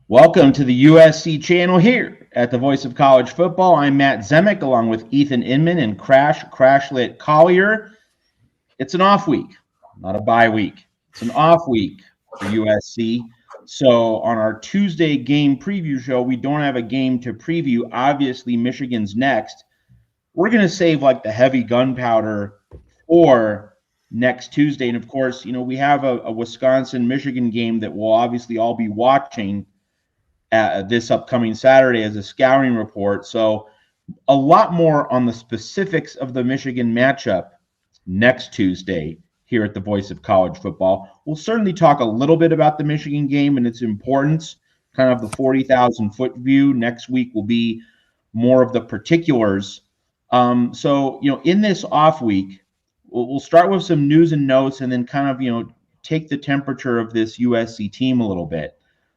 Welcome to the USC channel here at the Voice of College Football. I'm Matt Zemek along with Ethan Inman and Crashlet Collier. It's an off week, not a bye week. It's an off week for USC. So on our Tuesday game preview show, we don't have a game to preview. Obviously, Michigan's next. We're going to save like the heavy gunpowder for next Tuesday. And of course, we have a Wisconsin-Michigan game that we'll obviously all be watching this upcoming Saturday as a scouting report. So a lot more on the specifics of the Michigan matchup next Tuesday here at the Voice of College Football. We'll certainly talk a little bit about the Michigan game and its importance, kind of the 40,000-foot view. Next week will be more of the particulars. So in this off week, we'll start with some news and notes and then kind of, take the temperature of this USC team a little bit.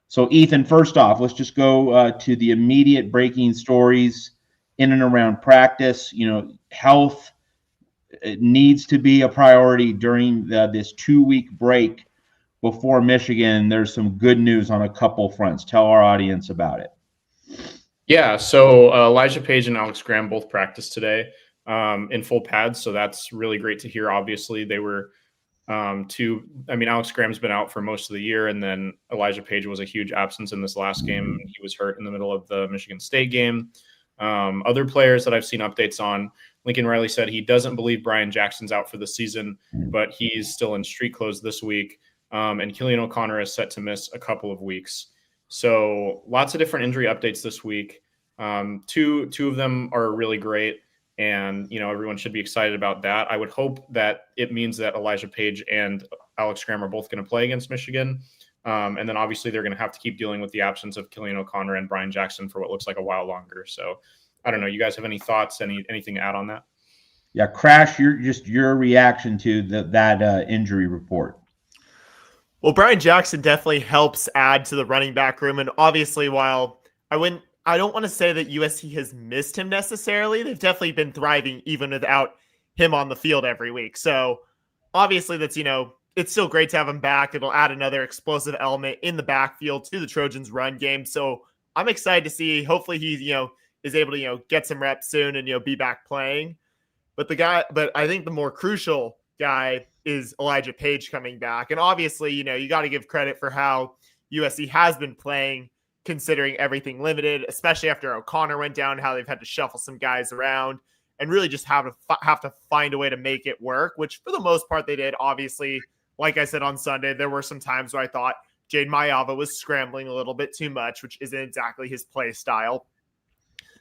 So, Ethan, first off, let's just go to the immediate breaking stories in and around practice. Health needs to be a priority during this 2-week break before Michigan. There's some good news on a couple fronts. Tell our audience about it. Yeah, so Elijah Page and Alex Graham both practiced today in full pads, so that's really great to hear. Obviously, they were Alex Graham's been out for most of the year, and then Elijah Page was a huge absence in this last game. He was hurt in the middle of the Michigan State game. Other players that I've seen updates on, Lincoln Riley said he doesn't believe Brian Jackson's out for the season, but he's still in street clothes this week. And Killian O'Connor is set to miss a couple of weeks. So lots of different injury updates this week. Two of them are really great. And, everyone should be excited about that. I would hope that it means that Elijah Page and Alex Graham are both going to play against Michigan. And then obviously they're going to have to keep dealing with the absence of Killian O'Connor and Brian Jackson for what looks like a while longer. So I don't know. You guys have any thoughts, anything to add on that? Yeah, Crash, your reaction to that injury report. Well, Brian Jackson definitely helps add to the running back room. And obviously, while I don't want to say that USC has missed him necessarily, they've definitely been thriving even without him on the field every week. So obviously that's, it's still great to have him back. It'll add another explosive element in the backfield to the Trojans run game. So I'm excited to see, hopefully he, is able to, get some reps soon and, be back playing. But I think the more crucial guy is Elijah Page coming back. And obviously, you got to give credit for how USC has been playing, considering everything limited, especially after O'Connor went down, how they've had to shuffle some guys around and really just have to find a way to make it work, which for the most part they did. Obviously, like I said on Sunday, there were some times where I thought Jade Mayava was scrambling a little bit too much, which isn't exactly his play style.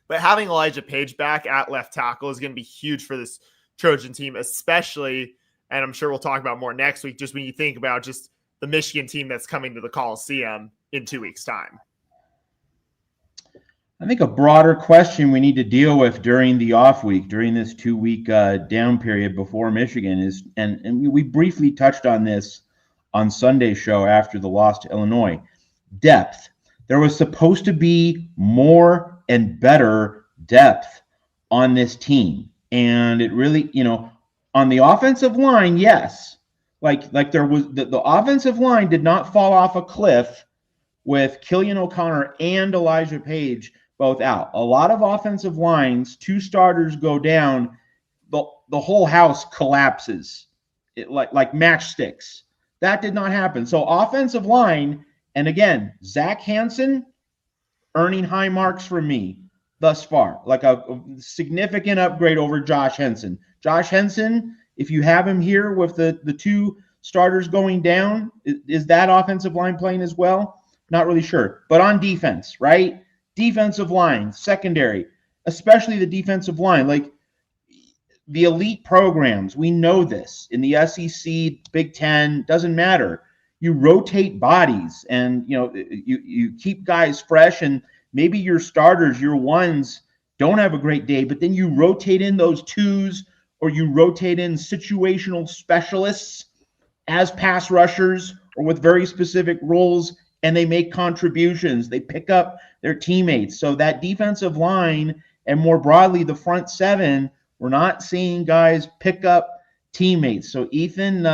But having Elijah Page back at left tackle is going to be huge for this Trojan team, especially, and I'm sure we'll talk about more next week, just when you think about just the Michigan team that's coming to the Coliseum in 2 weeks' time. I think a broader question we need to deal with during the off week, during this 2-week down period before Michigan is, and we briefly touched on this on Sunday's show after the loss to Illinois, depth. There was supposed to be more and better depth on this team. And it really, on the offensive line, yes. Like there was, the offensive line did not fall off a cliff with Killian O'Connor and Elijah Page both out. A lot of offensive lines, 2 starters go down, the whole house collapses, like matchsticks. That did not happen. So offensive line, and again, Zach Hansen earning high marks from me thus far, like a significant upgrade over Josh Henson. Josh Henson, if you have him here with the 2 starters going down, is that offensive line playing as well? Not really sure. But on defense, right? Defensive line, secondary, especially the defensive line, like the elite programs, we know this in the SEC, Big Ten, doesn't matter. You rotate bodies and, you keep guys fresh, and maybe your starters, your ones don't have a great day, but then you rotate in those 2s or you rotate in situational specialists as pass rushers or with very specific roles, and they make contributions. They pick up their teammates. So that defensive line and more broadly the front 7, we're not seeing guys pick up teammates. So Ethan,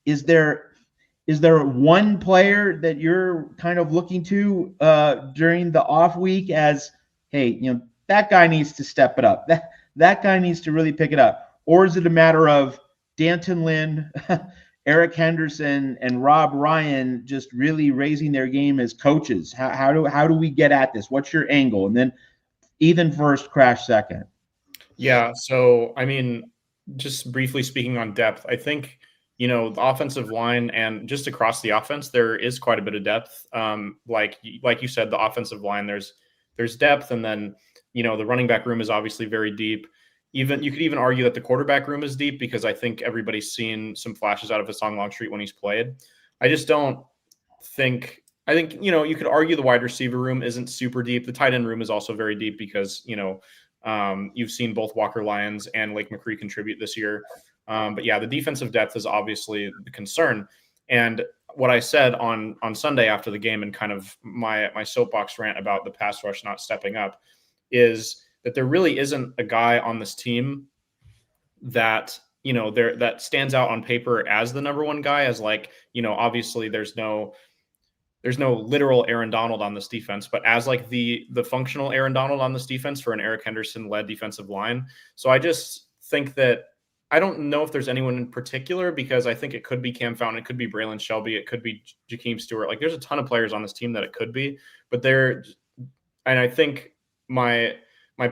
is there is there one player that you're kind of looking to during the off week as, hey, that guy needs to step it up. That guy needs to really pick it up. Or is it a matter of Danton Lynn, Eric Henderson, and Rob Ryan just really raising their game as coaches? How do we get at this? What's your angle? And then Ethan first, Crash second. Yeah. So, I mean, just briefly speaking on depth, I think, the offensive line and just across the offense, there is quite a bit of depth. Like you said, the offensive line, there's depth. And then, the running back room is obviously very deep. You could even argue that the quarterback room is deep because I think everybody's seen some flashes out of Hassan Longstreet when he's played. I think, you could argue the wide receiver room isn't super deep. The tight end room is also very deep because, you've seen both Walker Lyons and Lake McCree contribute this year. But yeah, the defensive depth is obviously the concern. And what I said on Sunday after the game and kind of my soapbox rant about the pass rush not stepping up is that there really isn't a guy on this team that, that stands out on paper as the number one guy, as obviously there's no literal Aaron Donald on this defense, but as like the functional Aaron Donald on this defense for an Eric Henderson led defensive line. So I just think that I don't know if there's anyone in particular, because I think it could be Cam Fountain, it could be Braylon Shelby, it could be Jakeem Stewart. Like there's a ton of players on this team that it could be, and I think my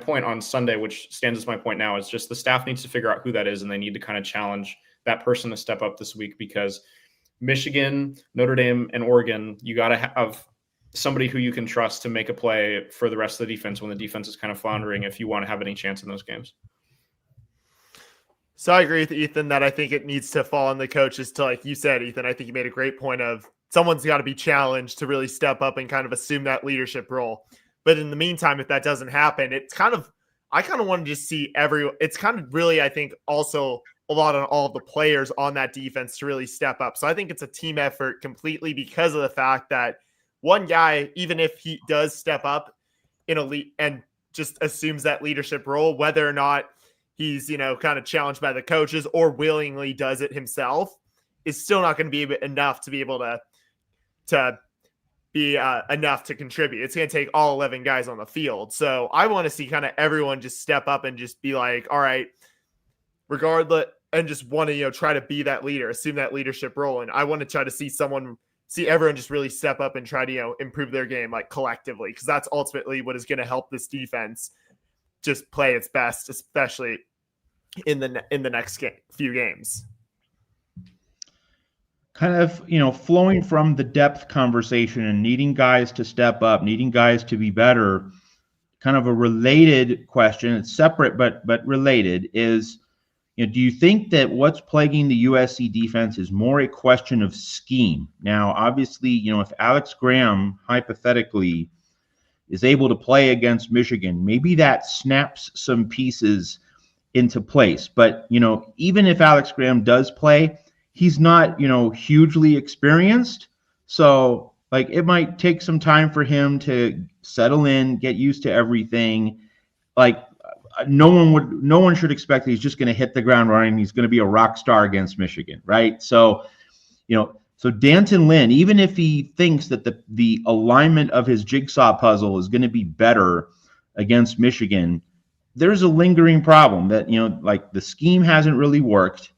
point on Sunday, which stands as my point now, is just the staff needs to figure out who that is, and they need to kind of challenge that person to step up this week, because Michigan, Notre Dame, and Oregon, you got to have somebody who you can trust to make a play for the rest of the defense when the defense is kind of floundering if you want to have any chance in those games. So I agree with Ethan that I think it needs to fall on the coaches to, like you said, Ethan, I think you made a great point of someone's got to be challenged to really step up and kind of assume that leadership role. But in the meantime, if that doesn't happen, I kind of want to just see it's kind of really, I think, also a lot on all of the players on that defense to really step up. So I think it's a team effort completely because of the fact that one guy, even if he does step up in a lead and just assumes that leadership role, whether or not he's, kind of challenged by the coaches or willingly does it himself, is still not going to be enough to be able to be enough to contribute. It's going to take all 11 guys on the field. So I want to see kind of everyone just step up and just be like, all right, regardless, and just want to, try to be that leader, assume that leadership role. And I want to try to see everyone just really step up and try to, improve their game, like collectively, because that's ultimately what is going to help this defense just play its best, especially in the next few games. Kind of, flowing from the depth conversation and needing guys to step up, needing guys to be better, kind of a related question, it's separate but related, is, do you think that what's plaguing the USC defense is more a question of scheme? Now, obviously, if Alex Graham, hypothetically, is able to play against Michigan, maybe that snaps some pieces into place. But, even if Alex Graham does play, he's not, hugely experienced. So, it might take some time for him to settle in, get used to everything. No one should expect that he's just going to hit the ground running. He's going to be a rock star against Michigan, right? So, so Danton Lynn, even if he thinks that the alignment of his jigsaw puzzle is going to be better against Michigan, there's a lingering problem that, the scheme hasn't really worked.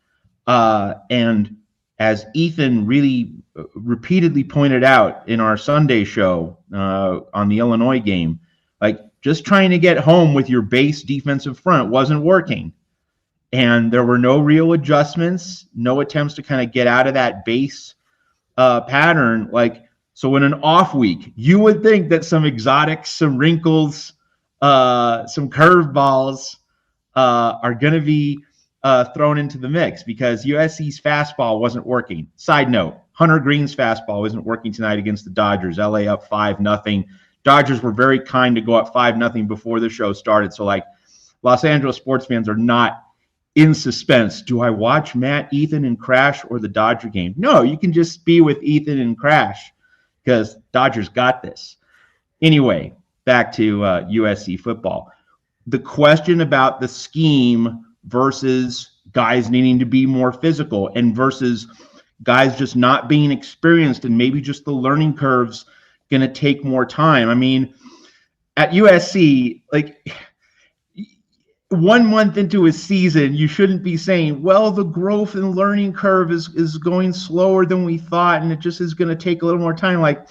And as Ethan really repeatedly pointed out in our Sunday show on the Illinois game, just trying to get home with your base defensive front wasn't working. And there were no real adjustments, no attempts to kind of get out of that base pattern. So in an off week, you would think that some exotics, some wrinkles, some curveballs are going to be thrown into the mix, because USC's fastball wasn't working. Side note, Hunter Green's fastball wasn't working tonight against the Dodgers. LA up 5-0. Dodgers were very kind to go up 5-0 before the show started. So Los Angeles sports fans are not in suspense. Do I watch Matt, Ethan, and Crash or the Dodger game? No, you can just be with Ethan and Crash because Dodgers got this. Anyway, back to USC football. The question about the scheme versus guys needing to be more physical and versus guys just not being experienced and maybe just the learning curve's going to take more time. I mean, at USC, like 1 month into a season, you shouldn't be saying, well, the growth and learning curve is going slower than we thought, and it just is going to take a little more time. Like,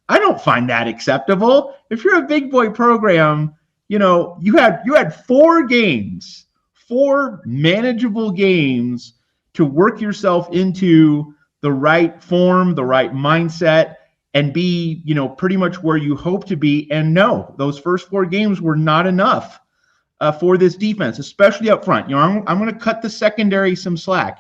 I don't find that acceptable. If you're a big boy program, you know, you had 4 games, 4 manageable games to work yourself into the right form, the right mindset, and be, you know, pretty much where you hope to be. And no, those first 4 games were not enough for this defense, especially up front. You know, I'm going to cut the secondary some slack.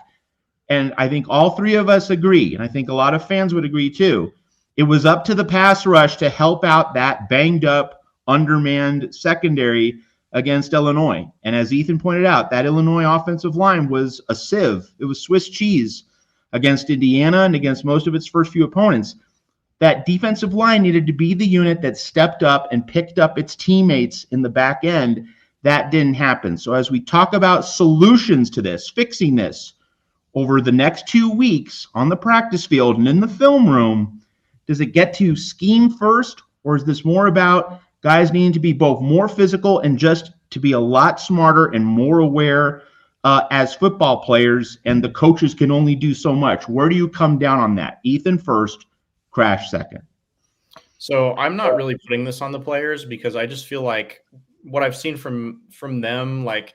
And I think all 3 of us agree, and I think a lot of fans would agree too. It was up to the pass rush to help out that banged up, undermanned secondary against Illinois. And as Ethan pointed out, that Illinois offensive line was a sieve. It was Swiss cheese against Indiana and against most of its first few opponents. That defensive line needed to be the unit that stepped up and picked up its teammates in the back end. That didn't happen. So as we talk about solutions to this, fixing this over the next 2 weeks on the practice field and in the film room, does it get to scheme first, or is this more about guys needing to be both more physical and just to be a lot smarter and more aware as football players, and the coaches can only do so much? Where do you come down on that? Ethan first, Crash second. So I'm not really putting this on the players because I just feel like what I've seen from them, like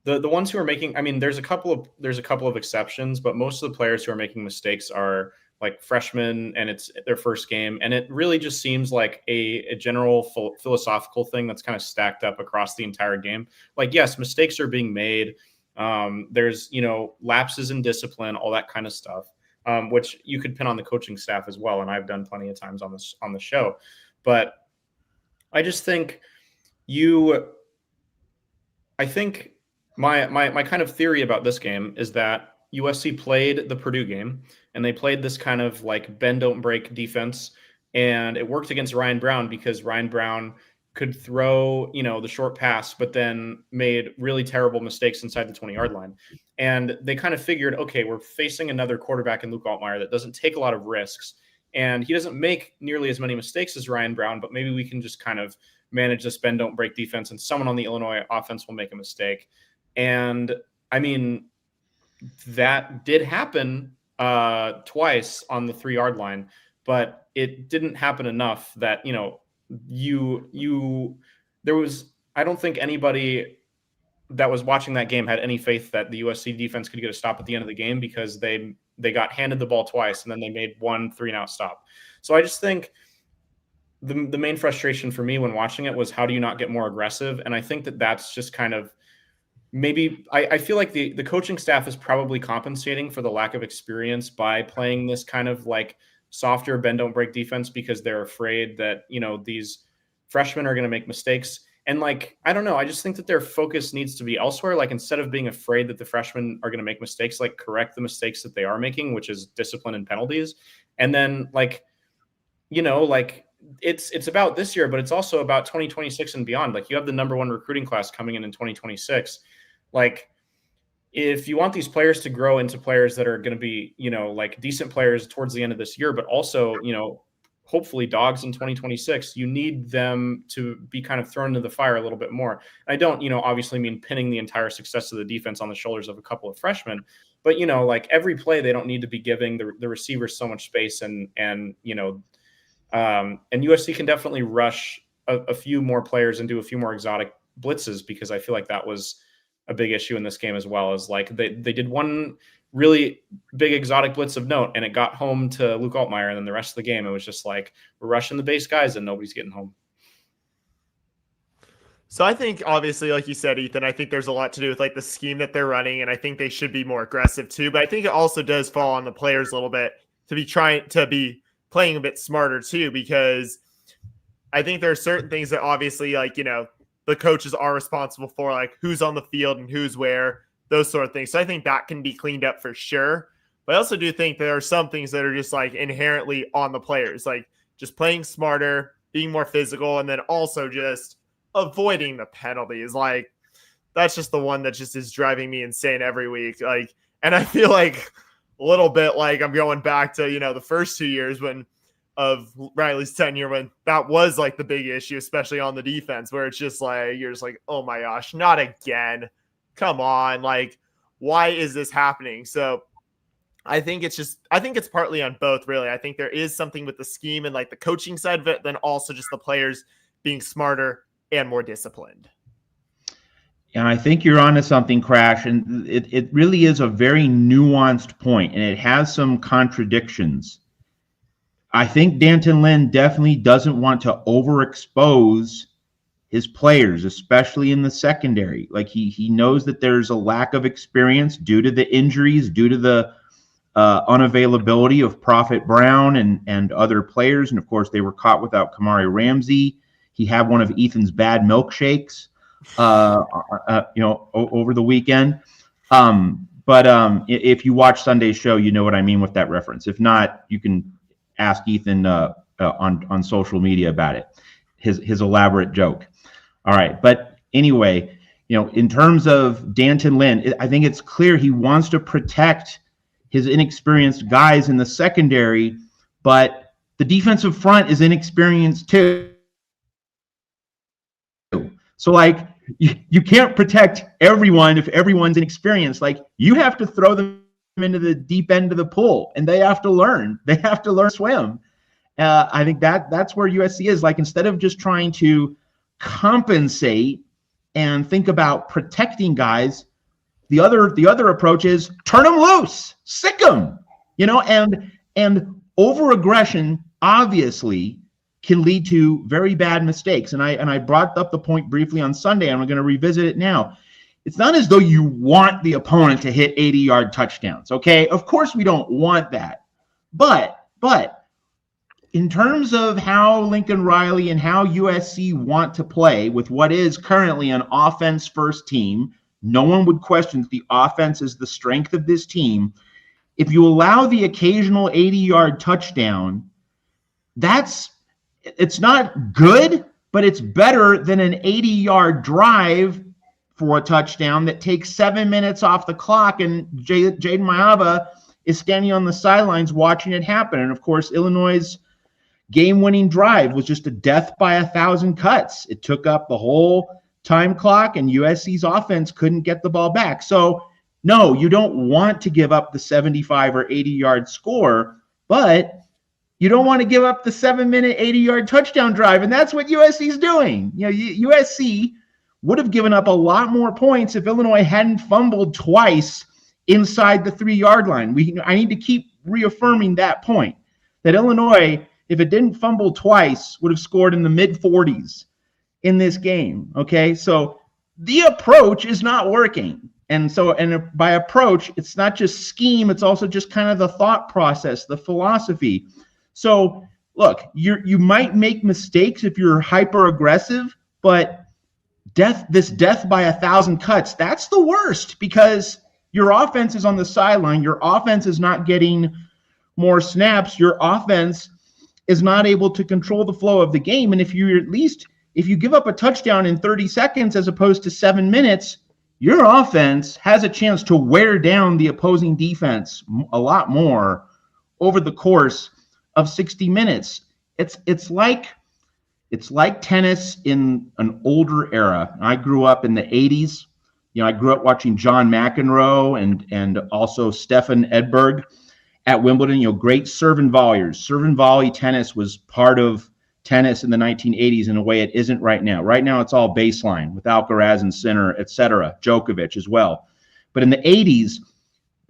the ones who are making, I mean, there's a couple of exceptions, but most of the players who are making mistakes are like freshmen and it's their first game. And it really just seems like a general philosophical thing that's kind of stacked up across the entire game. Like, yes, mistakes are being made. There's, you know, lapses in discipline, all that kind of stuff, which you could pin on the coaching staff as well. And I've done plenty of times on the show, but I just think I think my kind of theory about this game is that USC played the Purdue game and they played this kind of like bend don't break defense, and it worked against Ryan Brown because Ryan Brown could throw, you know, the short pass, but then made really terrible mistakes inside the 20-yard line. And they kind of figured, okay, we're facing another quarterback in Luke Altmaier that doesn't take a lot of risks, and he doesn't make nearly as many mistakes as Ryan Brown, but maybe we can just kind of manage this bend don't break defense, and someone on the Illinois offense will make a mistake. And I mean, that did happen twice on the 3-yard line, but it didn't happen enough that, you know, I don't think anybody that was watching that game had any faith that the USC defense could get a stop at the end of the game, because they got handed the ball twice and then they made 1 3-and-out stop. So I just think the main frustration for me when watching it was, how do you not get more aggressive? And I think that's just kind of maybe I feel like the coaching staff is probably compensating for the lack of experience by playing this kind of like softer bend don't break defense, because they're afraid that, you know, these freshmen are going to make mistakes. And like, I don't know, I just think that their focus needs to be elsewhere. Like, instead of being afraid that the freshmen are going to make mistakes, like correct the mistakes that they are making, which is discipline and penalties. And then, like, you know, like it's about this year, but it's also about 2026 and beyond. Like, you have the number 1 recruiting class coming in 2026. Like, if you want these players to grow into players that are going to be, you know, like decent players towards the end of this year, but also, you know, hopefully dogs in 2026, you need them to be kind of thrown into the fire a little bit more. I don't, you know, obviously mean pinning the entire success of the defense on the shoulders of a couple of freshmen, but, you know, like every play, they don't need to be giving the receivers so much space, and you know, and USC can definitely rush a few more players and do a few more exotic blitzes, because I feel like that was a big issue in this game as well. As like they did one really big exotic blitz of note and it got home to Luke Altmaier, and then the rest of the game it was just like, we're rushing the base guys and nobody's getting home. So I think, obviously, like you said, Ethan, I think there's a lot to do with like the scheme that they're running, and I think they should be more aggressive too. But I think it also does fall on the players a little bit to be playing a bit smarter too, because I think there are certain things that obviously, like, you know, the coaches are responsible for, like who's on the field and who's where, those sort of things. So I think that can be cleaned up for sure. But I also do think there are some things that are just like inherently on the players, like just playing smarter, being more physical, and then also just avoiding the penalties. Like, that's just the one that just is driving me insane every week. Like, and I feel like a little bit like I'm going back to, the first 2 years of Riley's tenure, when that was like the big issue, especially on the defense, where it's just like, you're just like, oh my gosh, not again. Come on. Like, why is this happening? So I think it's partly on both, really. I think there is something with the scheme and like the coaching side of it, then also just the players being smarter and more disciplined. And I think you're onto something, Crash, and it really is a very nuanced point, and it has some contradictions. I think D'Anton Lynn definitely doesn't want to overexpose his players, especially in the secondary. Like he knows that there's a lack of experience due to the injuries, due to the unavailability of Prophet Brown and other players, and of course they were caught without Kamari Ramsey. He had one of Ethan's bad milkshakes, over the weekend. But if you watch Sunday's show, you know what I mean with that reference. If not, you can ask Ethan on social media about it. His elaborate joke. All right, but anyway, in terms of D'Anton Lynn, I think it's clear he wants to protect his inexperienced guys in the secondary, but the defensive front is inexperienced too. So, like, you can't protect everyone if everyone's inexperienced. Like, you have to throw them into the deep end of the pool, and they have to learn. They have to learn to swim. I think that's where USC is. Like, instead of just trying to compensate and think about protecting guys, the other approach is turn them loose, sick them, and over-aggression obviously can lead to very bad mistakes. And I brought up the point briefly on Sunday, and I'm going to revisit it now. It's not as though you want the opponent to hit 80-yard touchdowns, okay? Of course we don't want that. But in terms of how Lincoln Riley and how USC want to play with what is currently an offense-first team, no one would question that the offense is the strength of this team. If you allow the occasional 80-yard touchdown, it's not good, but it's better than an 80-yard drive for a touchdown that takes 7 minutes off the clock, and Jaden Mayava is standing on the sidelines watching it happen. And, of course, Illinois' game-winning drive was just a death by 1,000 cuts. It took up the whole time clock, and USC's offense couldn't get the ball back. So, no, you don't want to give up the 75 or 80-yard score, but you don't want to give up the 7-minute 80-yard touchdown drive, and that's what USC's doing. USC would have given up a lot more points if Illinois hadn't fumbled twice inside the 3-yard line. I need to keep reaffirming that point, that Illinois, if it didn't fumble twice, would have scored in the mid-40s in this game, okay? So the approach is not working. And by approach, it's not just scheme, it's also just kind of the thought process, the philosophy. So, look, you might make mistakes if you're hyper-aggressive, but this death by 1,000 cuts, that's the worst, because your offense is on the sideline. Your offense is not getting more snaps. Your offense is not able to control the flow of the game. And if you give up a touchdown in 30 seconds as opposed to 7 minutes, your offense has a chance to wear down the opposing defense a lot more over the course of 60 minutes. It's like tennis in an older era. I grew up in the 80s. I grew up watching John McEnroe and also Stefan Edberg at Wimbledon. Great serve and volleyers. Serve and volley tennis was part of tennis in the 1980s in a way it isn't right now. Right now, it's all baseline with Alcaraz and Sinner, etc. Djokovic as well. But in the 80s,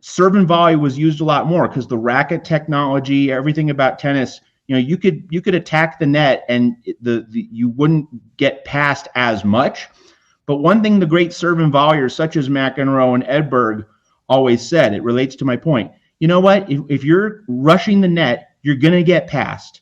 serve and volley was used a lot more because the racket technology, everything about tennis, you could attack the net and you wouldn't get past as much. But one thing the great serve and volleyers such as McEnroe and Edberg always said, it relates to my point. You know what? If you're rushing the net, you're going to get past.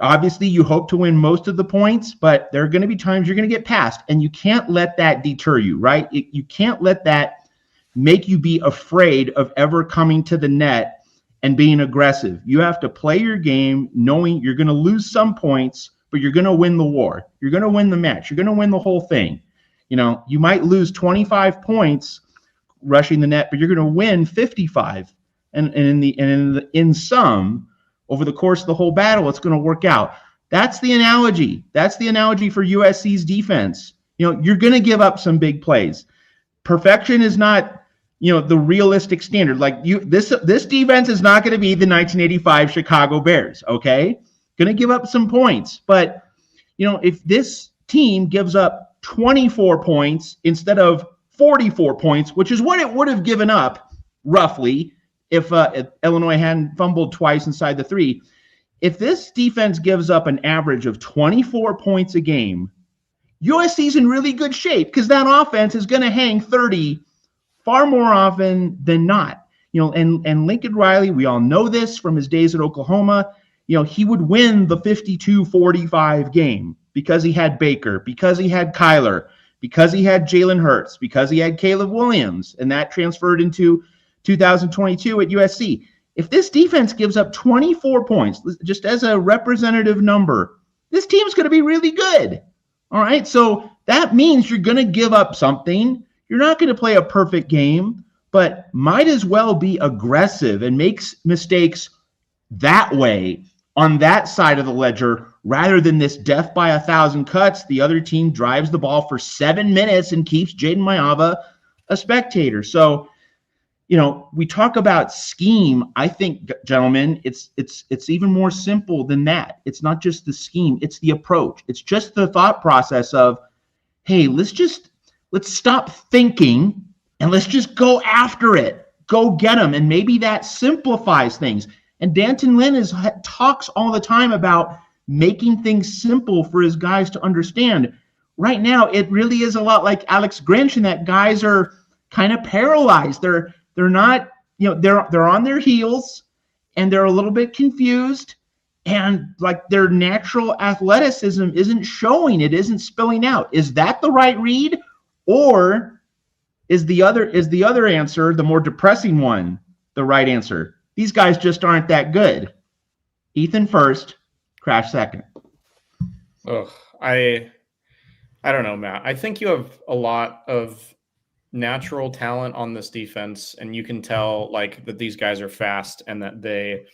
Obviously you hope to win most of the points, but there are going to be times you're going to get past, and you can't let that deter you, right? You can't let that make you be afraid of ever coming to the net and being aggressive. You have to play your game knowing you're going to lose some points, but you're going to win the war. You're going to win the match. You're going to win the whole thing. You might lose 25 points rushing the net, but you're going to win 55. and in sum, over the course of the whole battle, it's going to work out. That's the analogy. That's the analogy for USC's defense. You're going to give up some big plays. Perfection is not, the realistic standard. Like this defense is not going to be the 1985 Chicago Bears. Okay, going to give up some points, but if this team gives up 24 points instead of 44 points, which is what it would have given up roughly if Illinois hadn't fumbled twice inside the 3. If this defense gives up an average of 24 points a game, USC's in really good shape because that offense is going to hang 30 far more often than not. And Lincoln Riley, we all know this from his days at Oklahoma, he would win the 52-45 game because he had Baker, because he had Kyler, because he had Jalen Hurts, because he had Caleb Williams, and that transferred into 2022 at USC. If this defense gives up 24 points, just as a representative number, this team's going to be really good. All right, so that means you're going to give up something. You're not going to play a perfect game, but might as well be aggressive and make mistakes that way on that side of the ledger rather than this death by 1,000 cuts. The other team drives the ball for 7 minutes and keeps Jaden Mayava a spectator. So, we talk about scheme. I think, gentlemen, it's even more simple than that. It's not just the scheme, it's the approach. It's just the thought process of, hey, let's stop thinking and let's just go after it. Go get them. And maybe that simplifies things. And Danton Lynn talks all the time about making things simple for his guys to understand. Right now, it really is a lot like Alex Grinch in that guys are kind of paralyzed. They're not, they're on their heels and they're a little bit confused, and like their natural athleticism isn't showing. It isn't spilling out. Is that the right read, or is the other answer, the more depressing one, the right answer? These guys just aren't that good. Ethan first, Crash second. Oh, I don't know, Matt. I think you have a lot of natural talent on this defense, and you can tell like that these guys are fast and that they,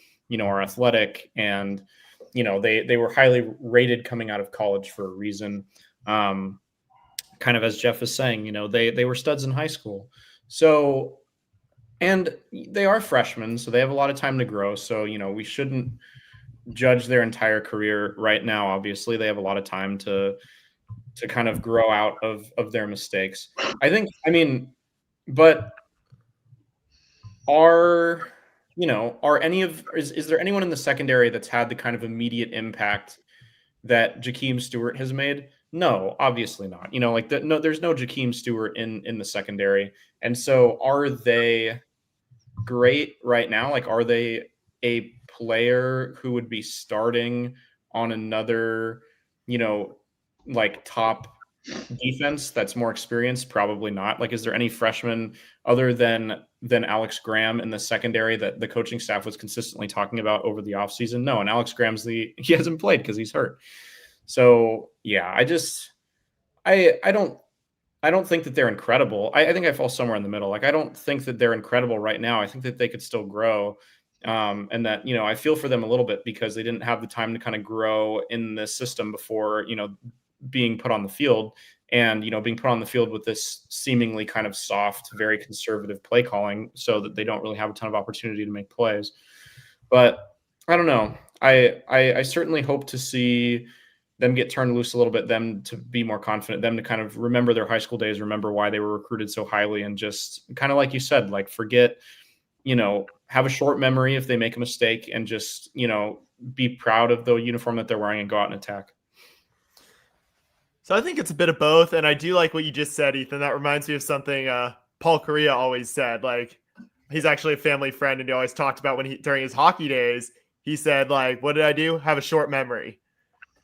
are athletic, and they were highly rated coming out of college for a reason. Kind of as Jeff is saying, they were studs in high school. So, and they are freshmen, so they have a lot of time to grow. So, we shouldn't judge their entire career right now. Obviously, they have a lot of time to kind of grow out of their mistakes. But is there anyone in the secondary that's had the kind of immediate impact that Jakeem Stewart has made? No, obviously not. There's no Jakeem Stewart in the secondary. And so are they great right now? Like, are they a player who would be starting on another, top defense that's more experienced? Probably not. Like, is there any freshman other than Alex Graham in the secondary that the coaching staff was consistently talking about over the offseason? No, and Alex Graham's he hasn't played because he's hurt. So yeah, I don't think that they're incredible. I think I fall somewhere in the middle. Like, I don't think that they're incredible right now. I think that they could still grow. And that, I feel for them a little bit because they didn't have the time to kind of grow in this system before, being put on the field, and, being put on the field with this seemingly kind of soft, very conservative play calling, so that they don't really have a ton of opportunity to make plays. But I don't know. I certainly hope to see them get turned loose a little bit, them to be more confident, them to kind of remember their high school days, remember why they were recruited so highly, and just kind of like you said, like forget, have a short memory if they make a mistake, and just, be proud of the uniform that they're wearing and go out and attack. So I think it's a bit of both. And I do like what you just said, Ethan. That reminds me of something Paul Correa always said. Like, he's actually a family friend, and he always talked about during his hockey days, he said, like, what did I do? Have a short memory.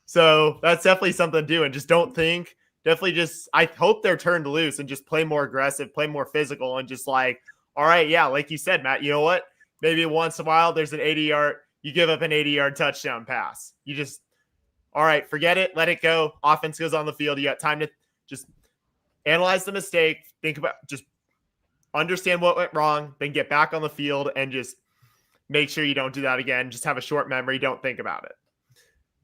So that's definitely something to do. And just don't think, I hope they're turned loose and just play more aggressive, play more physical, and just like, all right, yeah, like you said, Matt, you know what? Maybe once in a while there's you give up an 80-yard touchdown pass. You just, all right, forget it, let it go. Offense goes on the field. You got time to just analyze the mistake, think about, just understand what went wrong, then get back on the field and just make sure you don't do that again. Just have a short memory. Don't think about it.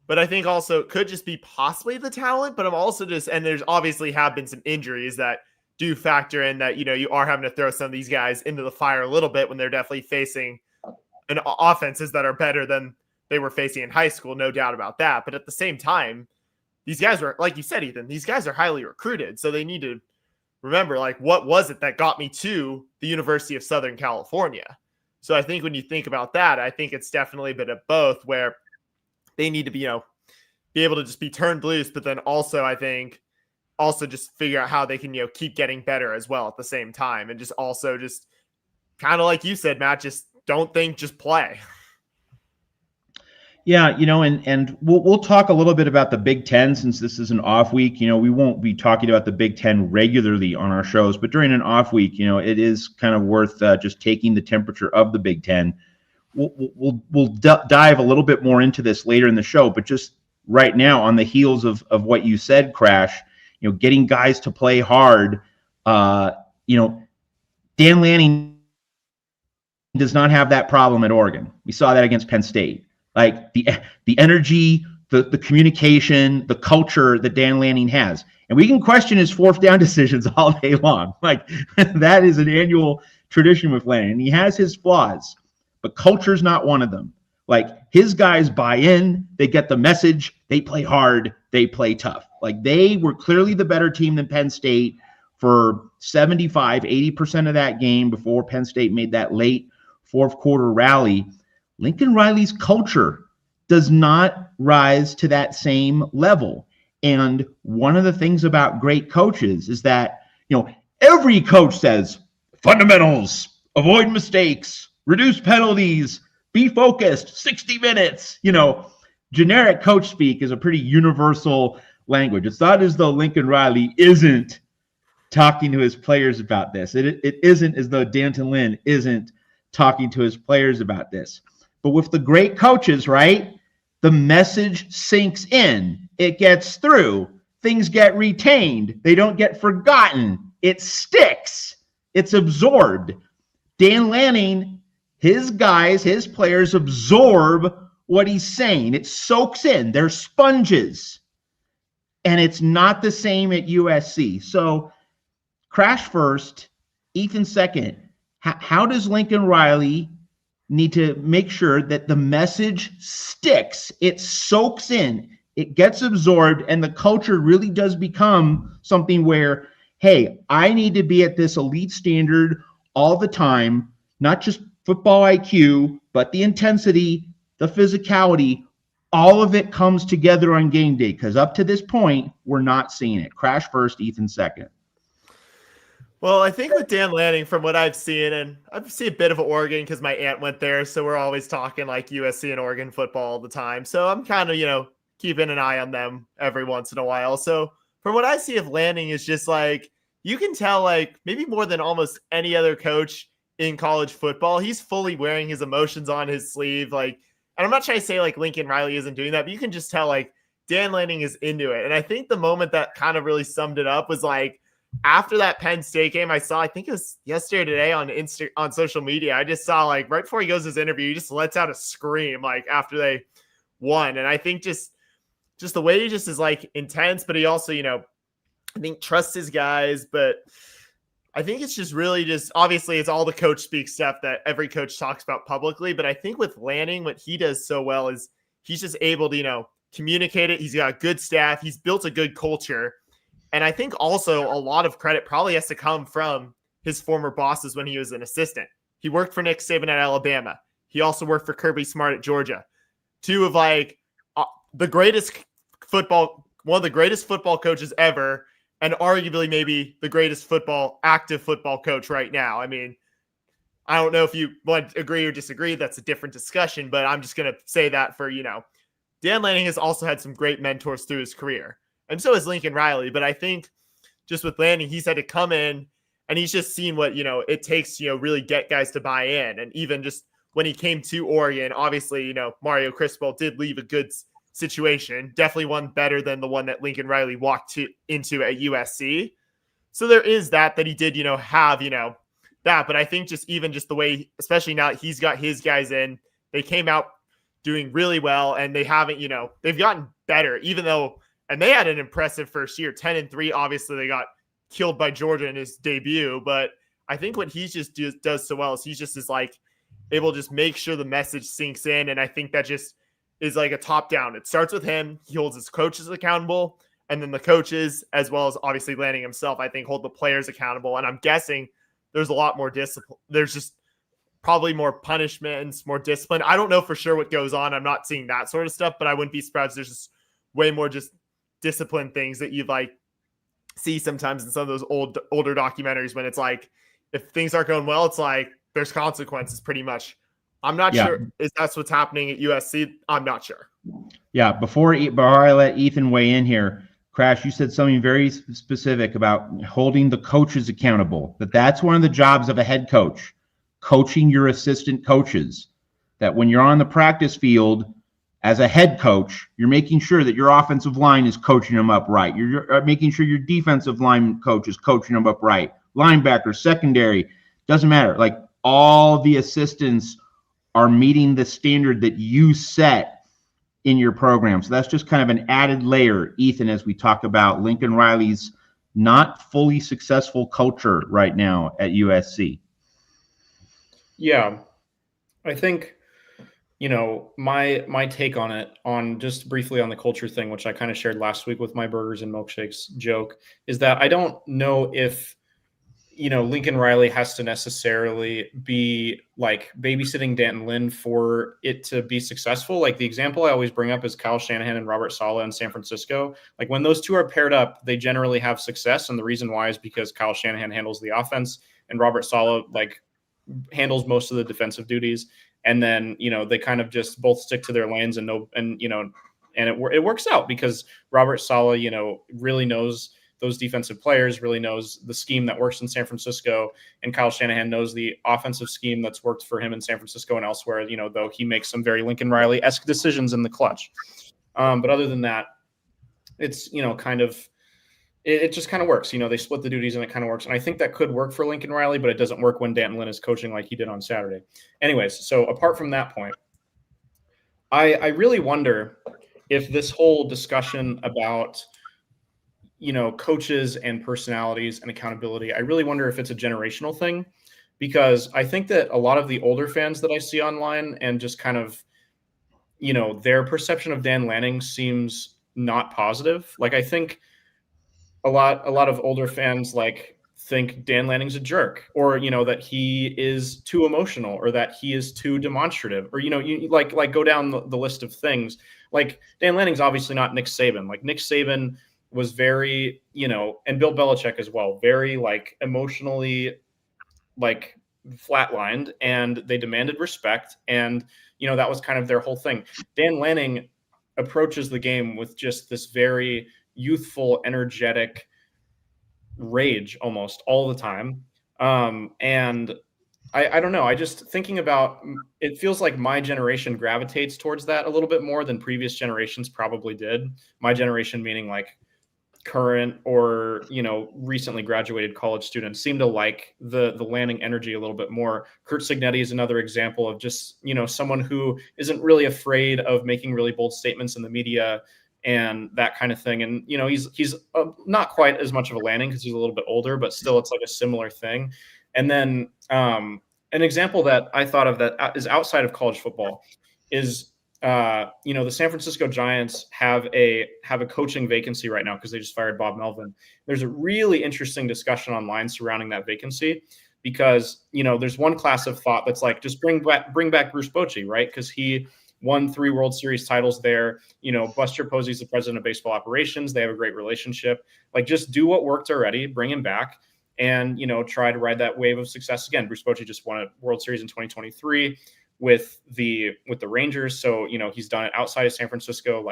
But I think also it could just be possibly the talent, but I'm also and there's obviously have been some injuries that do factor in that, you are having to throw some of these guys into the fire a little bit when they're definitely facing offenses that are better than they were facing in high school. No doubt about that. But at the same time, these guys are, like you said, Ethan, these guys are highly recruited. So they need to remember, like, what was it that got me to the University of Southern California? So I think when you think about that, I think it's definitely a bit of both where they need to be, be able to just be turned loose, but then also I think also just figure out how they can, keep getting better as well at the same time. And just also just kind of like you said, Matt, just don't think, just play. Yeah, and we'll talk a little bit about the Big Ten since this is an off week. We won't be talking about the Big Ten regularly on our shows, but during an off week, it is kind of worth just taking the temperature of the Big Ten. We'll dive a little bit more into this later in the show, but just right now on the heels of what you said, Crash, getting guys to play hard. Dan Lanning does not have that problem at Oregon. We saw that against Penn State. Like the energy, the communication, the culture that Dan Lanning has. And we can question his fourth down decisions all day long. Like that is an annual tradition with Lanning. And he has his flaws, but culture's not one of them. Like his guys buy in, they get the message, they play hard, they play tough. Like they were clearly the better team than Penn State for 75, 80% of that game before Penn State made that late fourth quarter rally. Lincoln Riley's culture does not rise to that same level. And one of the things about great coaches is that, every coach says fundamentals, avoid mistakes, reduce penalties, be focused, 60 minutes. Generic coach speak is a pretty universal language. It's not as though Lincoln Riley isn't talking to his players about this. It isn't as though Danton Lynn isn't talking to his players about this. But with the great coaches, right, the message sinks in. It gets through. Things get retained. They don't get forgotten. It sticks. It's absorbed. Dan Lanning, his guys, his players absorb what he's saying. It soaks in. They're sponges. And it's not the same at USC. So Crash first, Ethan second. How does Lincoln Riley need to make sure that the message sticks, it soaks in, it gets absorbed, and the culture really does become something where, hey, I need to be at this elite standard all the time, not just football IQ, but the intensity, the physicality, all of it comes together on game day, because up to this point, we're not seeing it. Crash first, Ethan second. Well, I think with Dan Lanning, from what I've seen, and I've seen a bit of Oregon because my aunt went there, so we're always talking like USC and Oregon football all the time. So I'm kind of, keeping an eye on them every once in a while. So from what I see of Lanning is just like, you can tell like maybe more than almost any other coach in college football, he's fully wearing his emotions on his sleeve. Like, and I'm not trying to say like Lincoln Riley isn't doing that, but you can just tell like Dan Lanning is into it. And I think the moment that kind of really summed it up was like, after that Penn State game, I think it was yesterday or today on social media. I just saw like right before he goes to his interview, he just lets out a scream like after they won. And I think just the way he just is like intense, but he also, I think trusts his guys. But I think it's just really just obviously it's all the coach speak stuff that every coach talks about publicly. But I think with Lanning, what he does so well is he's just able to, communicate it. He's got a good staff. He's built a good culture. And I think also a lot of credit probably has to come from his former bosses when he was an assistant. He worked for Nick Saban at Alabama. He also worked for Kirby Smart at Georgia. Two of like one of the greatest football coaches ever, and arguably maybe the greatest active football coach right now. I mean, I don't know if you want to agree or disagree. That's a different discussion, but I'm just going to say that for, Dan Lanning has also had some great mentors through his career. And so is Lincoln Riley. But I think just with Lanning, he's had to come in and he's just seen what, it takes to, really get guys to buy in. And even just when he came to Oregon, obviously, Mario Cristobal did leave a good situation, definitely one better than the one that Lincoln Riley walked into at USC. So there is that he did, have, that, but I think just the way, especially now that he's got his guys in, they came out doing really well, and they haven't, they've gotten better, even though, and they had an impressive first year, 10-3. Obviously, they got killed by Georgia in his debut, but I think what he just does so well is he's just is like able to just make sure the message sinks in, and I think that just is like a top down. It starts with him. He holds his coaches accountable, and then the coaches, as well as obviously Lanning himself, I think hold the players accountable. And I'm guessing there's a lot more discipline. There's just probably more punishments, more discipline. I don't know for sure what goes on. I'm not seeing that sort of stuff, but I wouldn't be surprised. There's just way more just discipline things that you like see sometimes in some of those older documentaries when it's like, if things aren't going well, it's like there's consequences pretty much. I'm not sure if that's what's happening at USC. I'm not sure. Yeah. Before I let Ethan weigh in here, Crash, you said something very specific about holding the coaches accountable, that's one of the jobs of a head coach, coaching your assistant coaches, that when you're on the practice field as a head coach, you're making sure that your offensive line is coaching them up right. You're making sure your defensive line coach is coaching them up right. Linebacker, secondary, doesn't matter. Like, all the assistants are meeting the standard that you set in your program. So that's just kind of an added layer, Ethan, as we talk about Lincoln Riley's not fully successful culture right now at USC. Yeah, I think, my take on it, on just briefly on the culture thing, which I kind of shared last week with my burgers and milkshakes joke, is that I don't know if, Lincoln Riley has to necessarily be like babysitting Danton Lynn for it to be successful. Like, the example I always bring up is Kyle Shanahan and Robert Saleh in San Francisco. Like, when those two are paired up, they generally have success. And the reason why is because Kyle Shanahan handles the offense and Robert Saleh handles most of the defensive duties. And then, they kind of just both stick to their lanes and it works out because Robert Saleh, really knows those defensive players, really knows the scheme that works in San Francisco, and Kyle Shanahan knows the offensive scheme that's worked for him in San Francisco and elsewhere, though he makes some very Lincoln Riley-esque decisions in the clutch. But other than that, it's, it just kind of works. They split the duties and it kind of works. And I think that could work for Lincoln Riley, but it doesn't work when Danton Lynn is coaching like he did on Saturday. Anyways, so apart from that point, I really wonder if this whole discussion about coaches and personalities and accountability, I really wonder if it's a generational thing, because I think that a lot of the older fans that I see online and just kind of, their perception of Dan Lanning seems not positive. Like, I think a lot of older fans think Dan Lanning's a jerk, or, that he is too emotional, or that he is too demonstrative, or, you go down the list of things. Like, Dan Lanning's obviously not Nick Saban. Like, Nick Saban was very, and Bill Belichick as well, very emotionally flatlined, and they demanded respect. And, that was kind of their whole thing. Dan Lanning approaches the game with just this very youthful, energetic rage almost all the time. And I don't know. I just thinking about it, feels like my generation gravitates towards that a little bit more than previous generations probably did. My generation, meaning current or recently graduated college students, seem to like the Lanning energy a little bit more. Kurt Signetti is another example of just someone who isn't really afraid of making really bold statements in the media and that kind of thing. And he's not quite as much of a Lanning because he's a little bit older, but still it's like a similar thing. And then an example that I thought of that is outside of college football is the San Francisco Giants have a coaching vacancy right now because they just fired Bob Melvin. There's a really interesting discussion online surrounding that vacancy because, there's one class of thought that's like, just bring back Bruce Bochy, right? Because he won 3 World Series titles there. Buster Posey's the president of baseball operations. They have a great relationship. Just do what worked already, bring him back, and, try to ride that wave of success again. Bruce Bochy just won a World Series in 2023. With the Rangers. So, he's done it outside of San Francisco.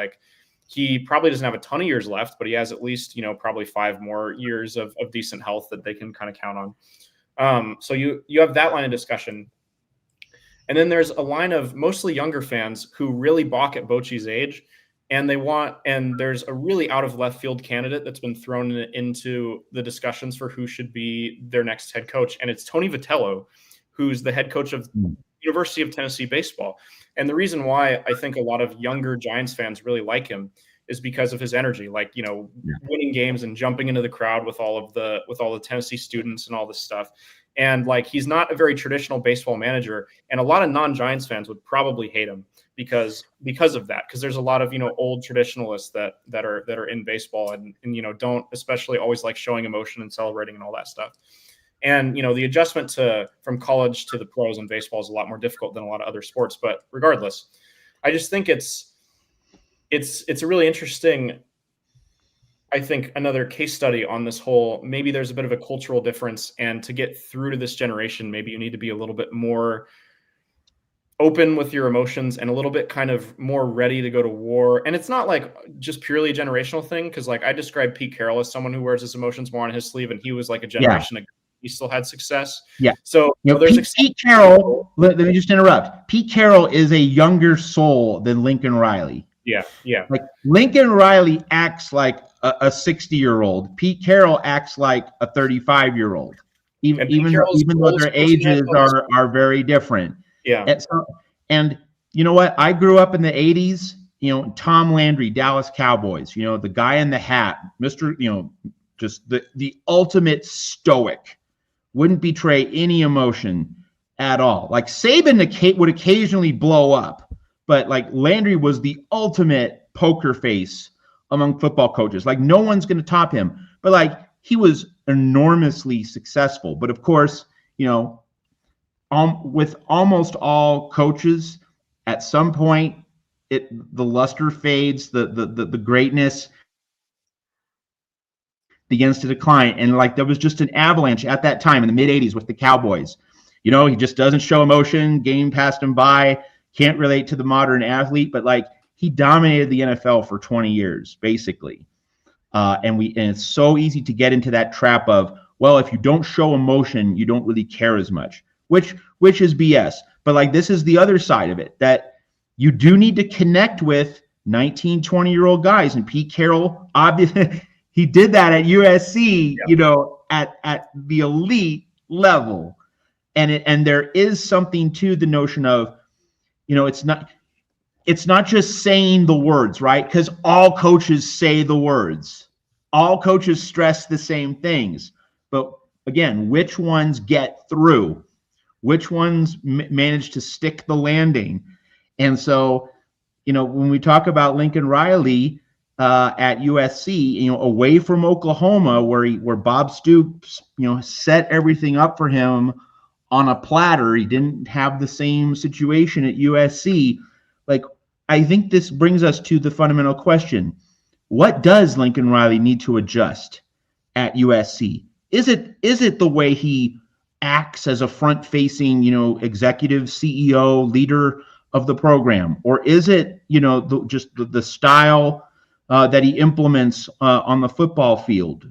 He probably doesn't have a ton of years left, but he has at least, probably 5 more years of decent health that they can kind of count on. So you have that line of discussion. And then there's a line of mostly younger fans who really balk at Bochy's age and there's a really out of left field candidate that's been thrown into the discussions for who should be their next head coach, and it's Tony Vitello, who's the head coach of University of Tennessee baseball. And the reason why I think a lot of younger Giants fans really like him is because of his energy, like, winning games and jumping into the crowd with all the Tennessee students and all this stuff. And like, he's not a very traditional baseball manager, and a lot of non-Giants fans would probably hate him because of that, because there's a lot of old traditionalists that are in baseball and don't especially always like showing emotion and celebrating and all that stuff. And the adjustment from college to the pros in baseball is a lot more difficult than a lot of other sports. But regardless, I just think it's a really interesting, I think, another case study on this whole, maybe there's a bit of a cultural difference, and to get through to this generation, maybe you need to be a little bit more open with your emotions and a little bit kind of more ready to go to war. And it's not like just purely a generational thing, because like I describe Pete Carroll as someone who wears his emotions more on his sleeve, and he was like a generation ago. He still had success. Yeah. So Pete Carroll, let me just interrupt. Pete Carroll is a younger soul than Lincoln Riley. Yeah. Like Lincoln Riley acts like a 60-year-old. Pete Carroll acts like a 35-year-old. Even though their ages are very different. Yeah. And you know what? I grew up in the 80s, Tom Landry, Dallas Cowboys, the guy in the hat, Mr., just the ultimate stoic, wouldn't betray any emotion at all. Like Saban would occasionally blow up, but like Landry was the ultimate poker face among football coaches. Like no one's going to top him, but like he was enormously successful. But of course, with almost all coaches, at some point, the luster fades, the greatness begins to decline. And like there was just an avalanche at that time in the mid 80s with the Cowboys. He just doesn't show emotion, game passed him by, can't relate to the modern athlete, but like he dominated the NFL for 20 years, basically. And it's so easy to get into that trap of, well, if you don't show emotion, you don't really care as much, which is BS. But like this is the other side of it, that you do need to connect with 19, 20-year-old guys. And Pete Carroll, obviously, he did that at USC, at the elite level. And there is something to the notion of, it's not just saying the words, right? Because all coaches say the words. All coaches stress the same things. But again, which ones get through? Which ones manage to stick the landing? And so, when we talk about Lincoln Riley at USC, away from Oklahoma, where Bob Stoops, set everything up for him on a platter, he didn't have the same situation at USC. Like, I think this brings us to the fundamental question: what does Lincoln Riley need to adjust at USC? Is it the way he acts as a front-facing, executive, CEO, leader of the program, or is it, just the style that he implements on the football field?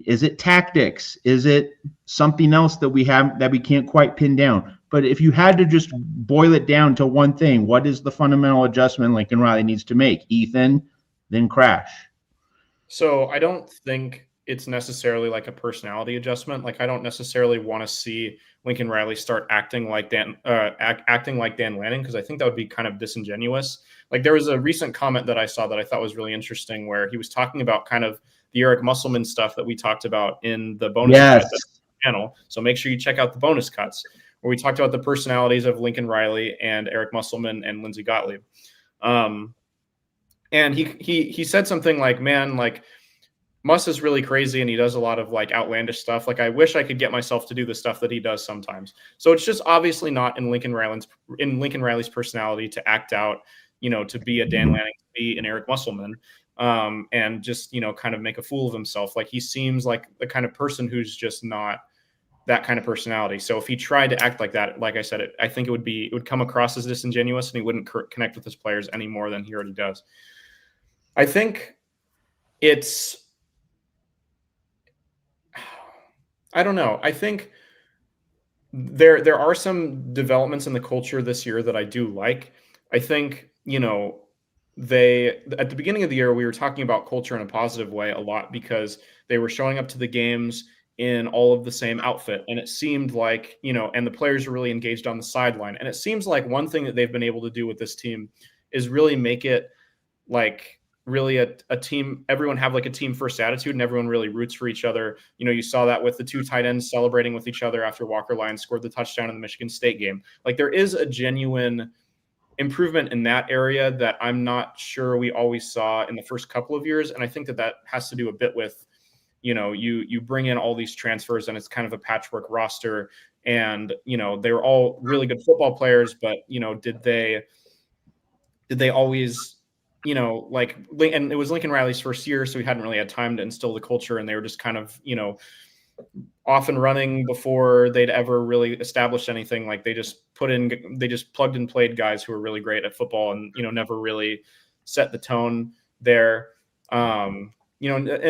Is it tactics? Is it something else that we can't quite pin down? But if you had to just boil it down to one thing, what is the fundamental adjustment Lincoln Riley needs to make? Ethan, then Crash. So I don't think it's necessarily like a personality adjustment. Like I don't necessarily want to see Lincoln Riley start acting like Dan Lanning, because I think that would be kind of disingenuous. Like there was a recent comment that I saw that I thought was really interesting, where he was talking about kind of the Eric Musselman stuff that we talked about in the bonus cut channel. So make sure you check out the bonus cuts, where we talked about the personalities of Lincoln Riley and Eric Musselman and Lindsey Gottlieb. And he said something like, man, like Muss is really crazy and he does a lot of like outlandish stuff. Like I wish I could get myself to do the stuff that he does sometimes. So it's just obviously not in Lincoln Riley's personality to act out, to be a Dan Lanning, to be an Eric Musselman, and just, kind of make a fool of himself. Like he seems like the kind of person who's just not that kind of personality. So if he tried to act like that, like I said, I think it would come across as disingenuous, and he wouldn't connect with his players any more than he already does. I think I don't know. I think there are some developments in the culture this year that I do like. I think, they, at the beginning of the year, we were talking about culture in a positive way a lot because they were showing up to the games in all of the same outfit. And it seemed like, and the players were really engaged on the sideline. And it seems like one thing that they've been able to do with this team is really make it like really a team, everyone have like a team first attitude and everyone really roots for each other. You saw that with the two tight ends celebrating with each other after Walker Lyons scored the touchdown in the Michigan State game. Like there is a genuine improvement in that area that I'm not sure we always saw in the first couple of years. And I think that has to do a bit with, you bring in all these transfers and it's kind of a patchwork roster, and they were all really good football players, but did they always, like, and it was Lincoln Riley's first year, so he hadn't really had time to instill the culture, and they were just kind of off and running before they'd ever really established anything. Like they just plugged and played guys who were really great at football and never really set the tone there. And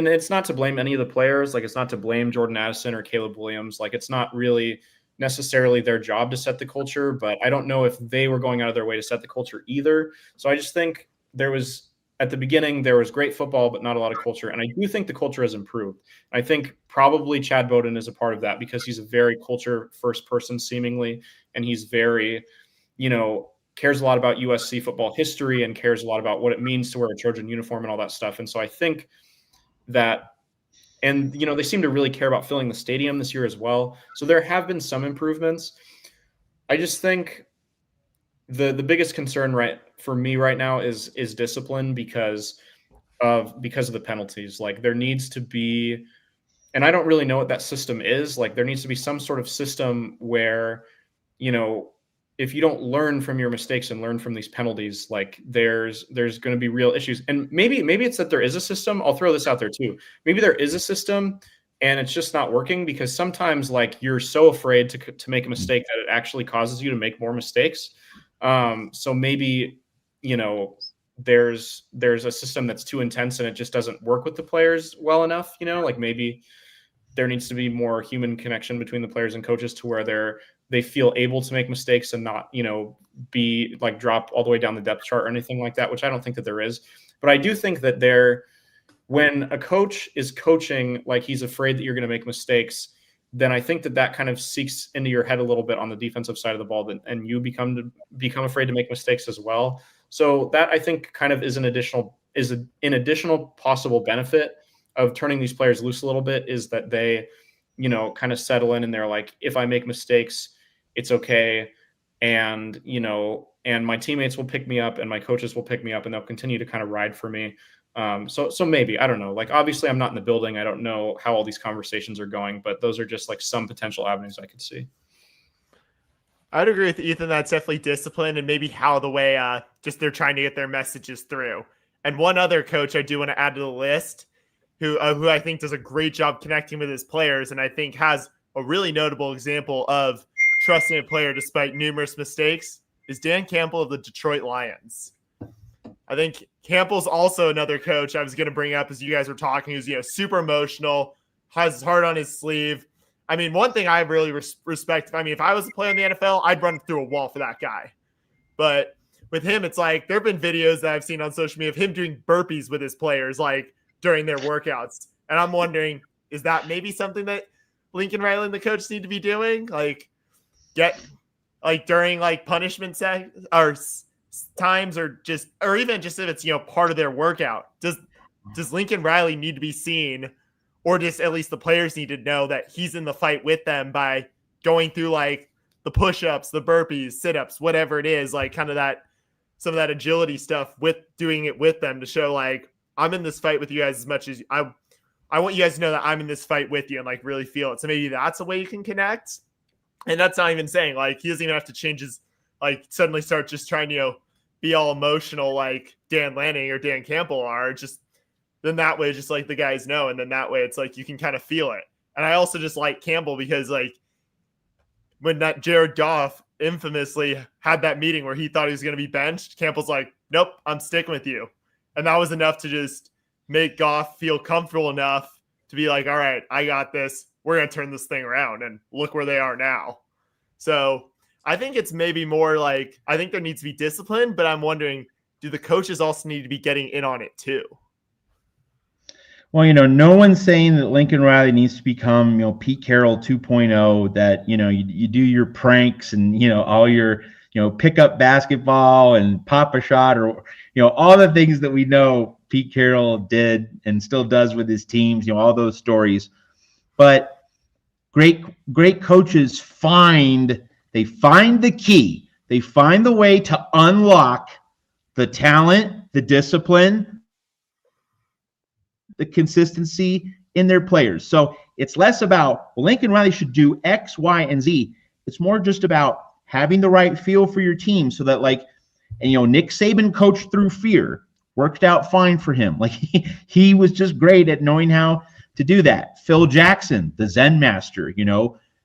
it's not to blame any of the players. Like it's not to blame Jordan Addison or Caleb Williams. Like it's not really necessarily their job to set the culture, but I don't know if they were going out of their way to set the culture either. So I just think at the beginning, there was great football, but not a lot of culture. And I do think the culture has improved. I think probably Chad Bowden is a part of that because he's a very culture first person seemingly. And he's very, cares a lot about USC football history and cares a lot about what it means to wear a Trojan uniform and all that stuff. And so I think that, and they seem to really care about filling the stadium this year as well. So there have been some improvements. I just think the biggest concern for me right now is discipline because of the penalties. Like there needs to be, and I don't really know what that system is. Like there needs to be some sort of system where, if you don't learn from your mistakes and learn from these penalties, like there's going to be real issues. And maybe it's that there is a system. I'll throw this out there too. Maybe there is a system and it's just not working because sometimes like you're so afraid to make a mistake that it actually causes you to make more mistakes. So maybe, there's a system that's too intense and it just doesn't work with the players well enough, like maybe there needs to be more human connection between the players and coaches to where they feel able to make mistakes and not, be like drop all the way down the depth chart or anything like that, which I don't think that there is. But I do think that when a coach is coaching, like he's afraid that you're going to make mistakes, then I think that kind of seeks into your head a little bit on the defensive side of the ball, and you become afraid to make mistakes as well. So that I think kind of is an additional possible benefit of turning these players loose a little bit, is that they, kind of settle in and they're like, if I make mistakes, it's okay. And, and my teammates will pick me up and my coaches will pick me up and they'll continue to kind of ride for me. So maybe, I don't know, like, obviously I'm not in the building. I don't know how all these conversations are going, but those are just like some potential avenues I could see. I'd agree with Ethan. That's definitely discipline and maybe how the way just they're trying to get their messages through. And one other coach I do want to add to the list who I think does a great job connecting with his players and I think has a really notable example of trusting a player despite numerous mistakes is Dan Campbell of the Detroit Lions. I think Campbell's also another coach I was going to bring up as you guys were talking, who's, super emotional, has his heart on his sleeve. I mean, one thing I really respect, if I was a player in the NFL, I'd run through a wall for that guy. But with him, it's like, there have been videos that I've seen on social media of him doing burpees with his players, like during their workouts. And I'm wondering, is that maybe something that Lincoln Riley and the coach need to be doing? Like during like punishment or times or even just if it's, part of their workout, does Lincoln Riley need to be seen, or just at least the players need to know that he's in the fight with them by going through like the push-ups, the burpees, sit-ups, whatever it is, like kind of some of that agility stuff with doing it with them to show like, I'm in this fight with you guys as much as I want you guys to know that I'm in this fight with you and like really feel it. So maybe that's a way you can connect. And that's not even saying like, he doesn't even have to change his, like suddenly start just trying to, be all emotional like Dan Lanning or Dan Campbell are. Just then that way, just like the guys know. And then that way it's like, you can kind of feel it. And I also just like Campbell because like when that Jared Goff infamously had that meeting where he thought he was going to be benched, Campbell's like, nope, I'm sticking with you. And that was enough to just make Goff feel comfortable enough to be like, all right, I got this. We're going to turn this thing around, and look where they are now. So I think it's maybe more like, I think there needs to be discipline, but I'm wondering, do the coaches also need to be getting in on it too? Well, no one's saying that Lincoln Riley needs to become, Pete Carroll 2.0, that, you do your pranks and, all your, pick up basketball and pop a shot, or, all the things that we know Pete Carroll did and still does with his teams, all those stories. But great coaches find the key. They find the way to unlock the talent, the discipline, the consistency in their players. So it's less about, well, Lincoln Riley should do X, Y, and Z. It's more just about having the right feel for your team, so that, like, and Nick Saban coached through fear, worked out fine for him. Like he was just great at knowing how to do that. Phil Jackson, the Zen master,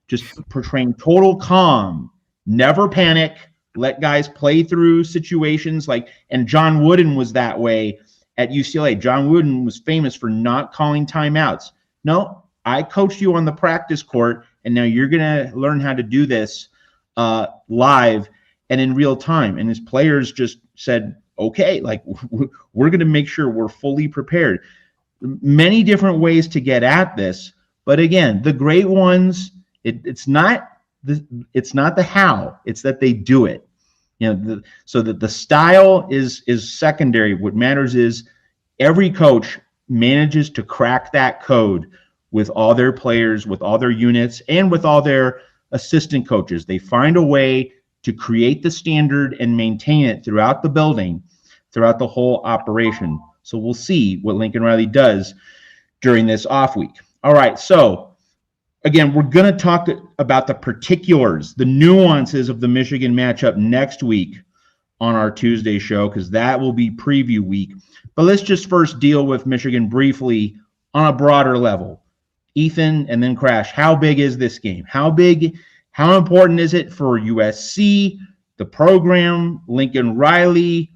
just portraying total calm, never panic, let guys play through situations. And John Wooden was that way at UCLA. John Wooden was famous for not calling timeouts. No, I coached you on the practice court, and now you're going to learn how to do this live and in real time. And his players just said, okay, we're going to make sure we're fully prepared. Many different ways to get at this. But again, the great ones, it's not the how, it's that they do it. So that the style is secondary. What matters is every coach manages to crack that code with all their players, with all their units, and with all their assistant coaches. They find a way to create the standard and maintain it throughout the building, throughout the whole operation. So we'll see what Lincoln Riley does during this off week. All right, so again, we're going to talk about the particulars, the nuances of the Michigan matchup next week on our Tuesday show, because that will be preview week. But let's just first deal with Michigan briefly on a broader level. Ethan, and then Crash, how big is this game? How important is it for USC, the program, Lincoln Riley,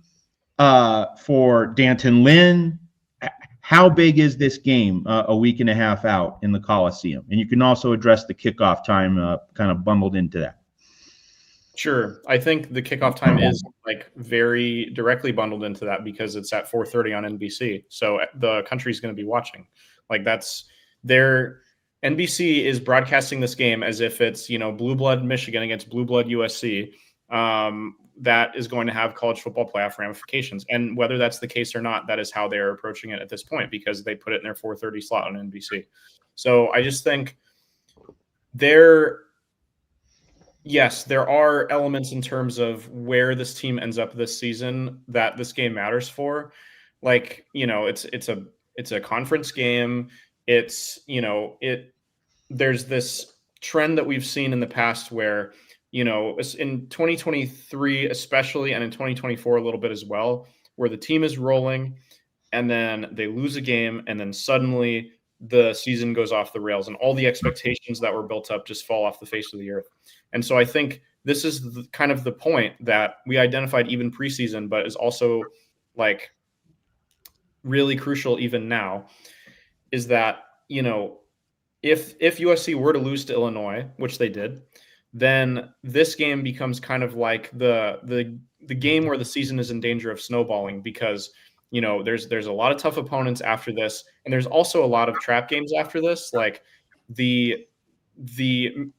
for Danton Lynn? How big is this game a week and a half out in the Coliseum? And you can also address the kickoff time kind of bundled into that. Sure. I think the kickoff time is very directly bundled into that because it's at 4:30 on NBC. So the country's going to be watching. That's their NBC is broadcasting this game as if it's, blue blood Michigan against blue blood USC. That is going to have college football playoff ramifications. And whether that's the case or not, that is how they're approaching it at this point, because they put it in their 4:30 slot on NBC. So I just think there are elements in terms of where this team ends up this season that this game matters for. It's a conference game. There's this trend that we've seen in the past where, in 2023 especially, and in 2024 a little bit as well, where the team is rolling and then they lose a game and then suddenly the season goes off the rails and all the expectations that were built up just fall off the face of the earth. And so I think this is kind of the point that we identified even preseason, but is also really crucial even now, is that, if USC were to lose to Illinois, which they did, then this game becomes kind of like the game where the season is in danger of snowballing, because there's a lot of tough opponents after this, and there's also a lot of trap games after this, like the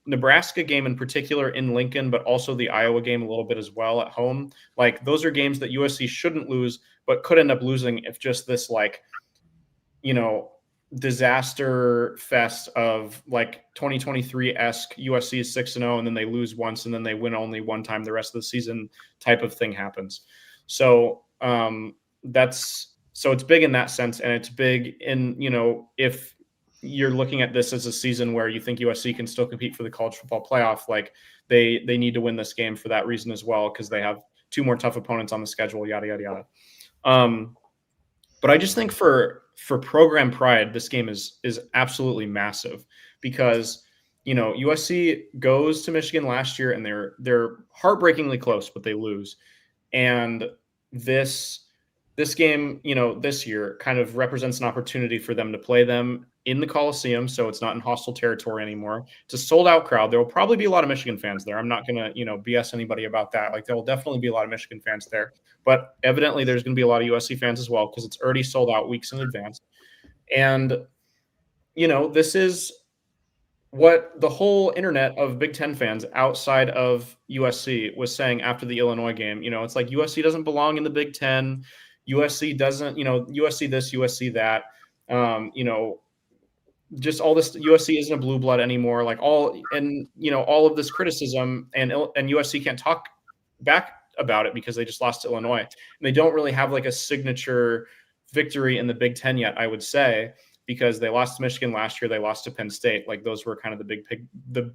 Nebraska game in particular in Lincoln, but also the Iowa game a little bit as well at home. Those are games that USC shouldn't lose, but could end up losing if just this disaster fest of 2023-esque USC is 6-0 and then they lose once and then they win only one time the rest of the season type of thing happens. So it's big in that sense, and it's big in, if you're looking at this as a season where you think USC can still compete for the college football playoff, they need to win this game for that reason as well, because they have two more tough opponents on the schedule, yada yada yada. But I just think for program pride, this game is absolutely massive, because USC goes to Michigan last year and they're heartbreakingly close, but they lose. And this this game, this year kind of represents an opportunity for them to play them in the Coliseum, so it's not in hostile territory anymore. It's a sold-out crowd. There will probably be a lot of Michigan fans there. I'm not going to, BS anybody about that. Like, there will definitely be a lot of Michigan fans there. But evidently, there's going to be a lot of USC fans as well because it's already sold out weeks in advance. And, this is what the whole internet of Big Ten fans outside of USC was saying after the Illinois game. It's like USC doesn't belong in the Big Ten. USC doesn't, USC this, USC that, just all this. USC isn't a blue blood anymore. Like all of this criticism, and USC can't talk back about it because they just lost to Illinois, and they don't really have like a signature victory in the Big Ten yet, I would say, because they lost to Michigan last year. They lost to Penn State. Like those were kind of the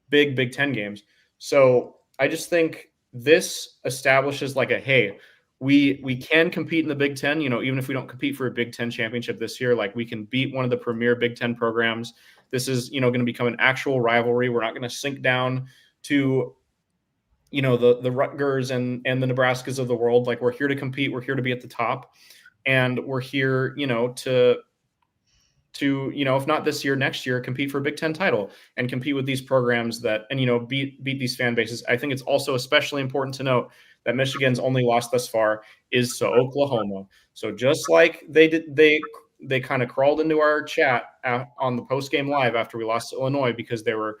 big Big Ten games. So I just think this establishes like hey, we can compete in the Big Ten, even if we don't compete for a Big Ten championship this year, like we can beat one of the premier Big Ten programs. This is, going to become an actual rivalry. We're not going to sink down to, the Rutgers and the Nebraskas of the world. Like we're here to compete. We're here to be at the top, and we're here, to if not this year, next year, compete for a Big Ten title and compete with these programs that, and, beat these fan bases. I think it's also especially important to note that Michigan's only loss thus far is to Oklahoma. So just like they did, they kind of crawled into our chat on the post-game live after we lost to Illinois because they were,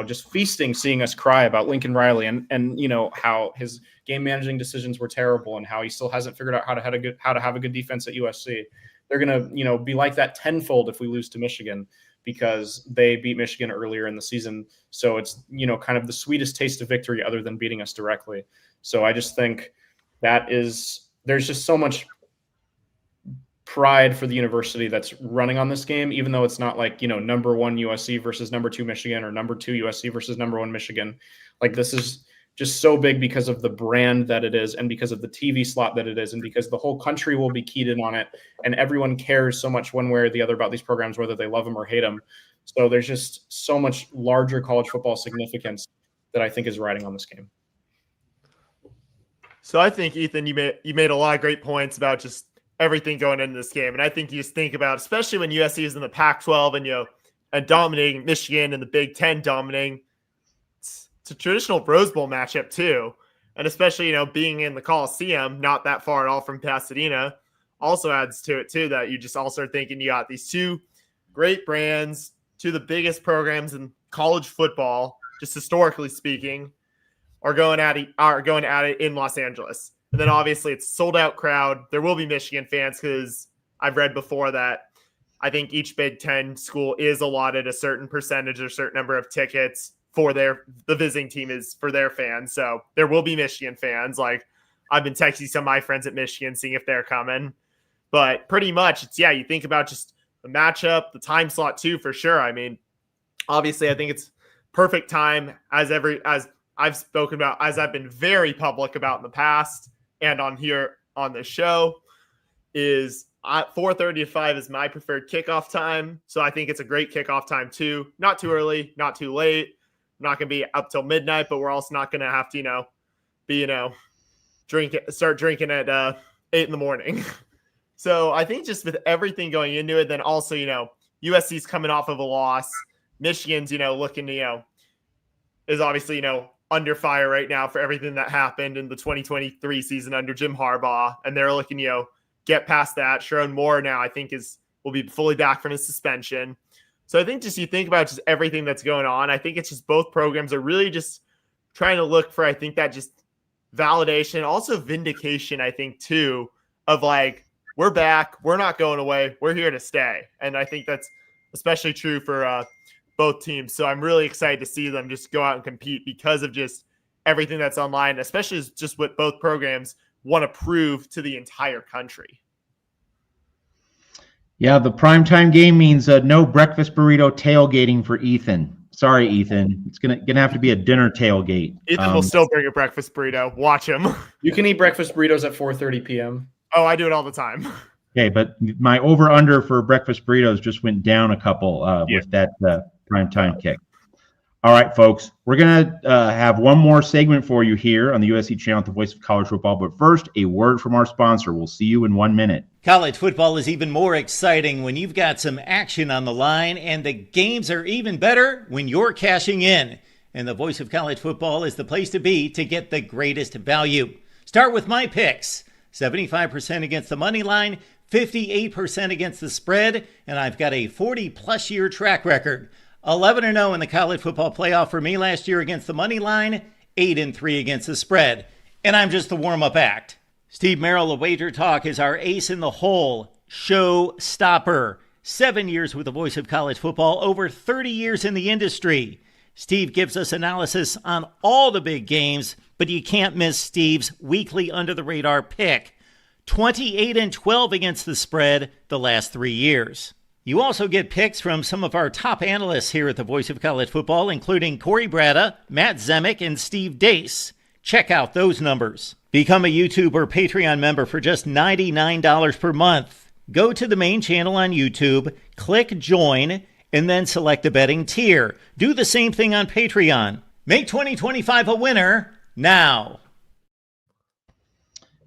just feasting seeing us cry about Lincoln Riley and how his game managing decisions were terrible and how he still hasn't figured out how to have a good defense at USC. They're going to, be like that tenfold if we lose to Michigan because they beat Michigan earlier in the season. So it's, kind of the sweetest taste of victory other than beating us directly. So I just think there's just so much pride for the university that's running on this game, even though it's not like, number 1 USC versus number 2 Michigan or number 2 USC versus number 1 Michigan. Like this is just so big because of the brand that it is and because of the TV slot that it is and because the whole country will be keyed in on it and everyone cares so much one way or the other about these programs, whether they love them or hate them. So there's just so much larger college football significance that I think is riding on this game. So I think, Ethan, you made a lot of great points about just everything going into this game. And I think you just think about, especially when USC is in the Pac-12 and dominating Michigan and the Big Ten dominating, it's a traditional Rose Bowl matchup too. And especially, being in the Coliseum, not that far at all from Pasadena, also adds to it too, that you just also are thinking you got these two great brands, two of the biggest programs in college football, just historically speaking, are going at it in Los Angeles. And then obviously it's a sold out crowd. There will be Michigan fans because I've read before that I think each Big Ten school is allotted a certain percentage or certain number of tickets for the visiting team is for their fans. So there will be Michigan fans. Like I've been texting some of my friends at Michigan, seeing if they're coming, but pretty much it's, you think about just the matchup, the time slot too, for sure. I mean, obviously I think it's perfect time as I've spoken about, as I've been very public about in the past and on here on the show, is 4:30 to 5 is my preferred kickoff time. So I think it's a great kickoff time too. Not too early, not too late. I'm not going to be up till midnight, but we're also not going to have to, start drinking at 8 in the morning. So I think just with everything going into it, then also, USC's coming off of a loss. Michigan's, looking to, is obviously, under fire right now for everything that happened in the 2023 season under Jim Harbaugh. And they're looking, get past that. Sharon Moore now, I think, will be fully back from his suspension. So I think just you think about just everything that's going on. I think it's just both programs are really just trying to look for, I think, that just validation, also vindication, I think, too, of like, we're back. We're not going away. We're here to stay. And I think that's especially true for both teams. So I'm really excited to see them just go out and compete because of just everything that's online, especially just what both programs want to prove to the entire country. Yeah, the primetime game means no breakfast burrito tailgating for Ethan. Sorry, Ethan. It's gonna have to be a dinner tailgate. Ethan will still bring a breakfast burrito. Watch him. You can eat breakfast burritos at 4:30 p.m. Oh, I do it all the time. Okay, but my over-under for breakfast burritos just went down a couple with that primetime kick. All right, folks, we're going to have one more segment for you here on the USC channel at the Voice of College Football. But first, a word from our sponsor. We'll see you in 1 minute. College football is even more exciting when you've got some action on the line, and the games are even better when you're cashing in. And the Voice of College Football is the place to be to get the greatest value. Start with my picks. 75% against the money line, 58% against the spread, and I've got a 40-plus year track record. 11-0 in the college football playoff for me last year against the money line, 8-3 against the spread. And I'm just the warm-up act. Steve Merrill of Wager Talk is our ace in the hole, show stopper. 7 years with the Voice of College Football, over 30 years in the industry. Steve gives us analysis on all the big games, but you can't miss Steve's weekly under-the-radar pick. 28-12 against the spread the last 3 years. You also get picks from some of our top analysts here at the Voice of College Football, including Corey Bratta, Matt Zemek, and Steve Dace. Check out those numbers. Become a YouTube or Patreon member for just $99 per month. Go to the main channel on YouTube, click join, and then select the betting tier. Do the same thing on Patreon. Make 2025 a winner now.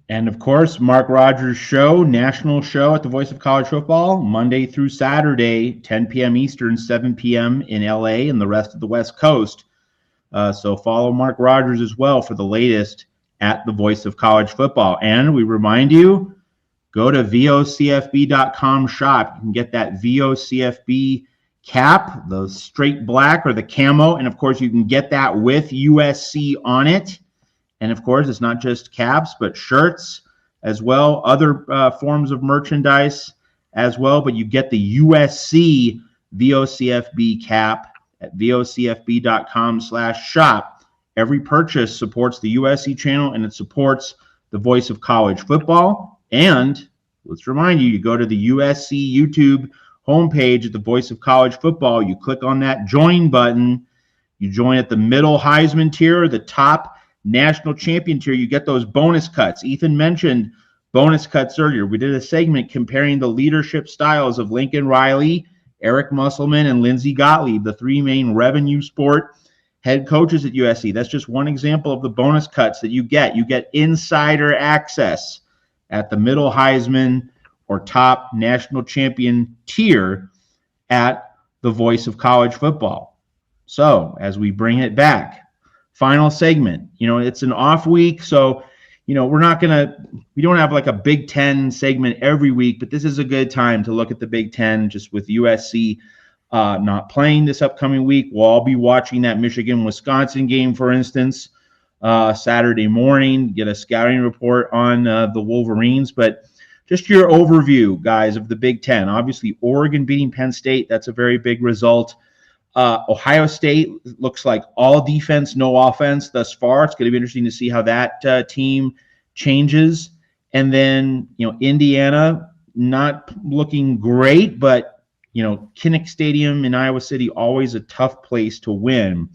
And of course, Mark Rogers' show, national show at the Voice of College Football, Monday through Saturday, 10 p.m. Eastern, 7 p.m. in LA and the rest of the West Coast. So follow Mark Rogers as well for the latest at the Voice of College Football. And we remind you, go to vocfb.com shop. You can get that vocfb cap, the straight black or the camo. And of course, you can get that with USC on it. And of course, it's not just caps, but shirts as well, other forms of merchandise as well. But you get the USC VOCFB cap at vocfb.com/shop. Every purchase supports the USC channel, and it supports the Voice of College Football. And let's remind you, you go to the USC YouTube homepage at the Voice of College Football. You click on that join button. You join at the middle Heisman tier or the top national champion tier. You get those bonus cuts. Ethan mentioned bonus cuts earlier. We did a segment comparing the leadership styles of Lincoln Riley, Eric Musselman, and Lindsey Gottlieb, the three main revenue sport head coaches at USC. That's just one example of the bonus cuts that you get. You get insider access at the middle Heisman or top national champion tier at the Voice of College Football. So as we bring it back, final segment, it's an off week. So, we don't have like a Big Ten segment every week, but this is a good time to look at the Big Ten just with USC not playing this upcoming week. We'll all be watching that Michigan-Wisconsin game, for instance, Saturday morning, get a scouting report on the Wolverines. But just your overview, guys, of the Big Ten. Obviously, Oregon beating Penn State, that's a very big result. Ohio State looks like all defense, no offense thus far. It's going to be interesting to see how that team changes. And then, Indiana not looking great, but, Kinnick Stadium in Iowa City, always a tough place to win.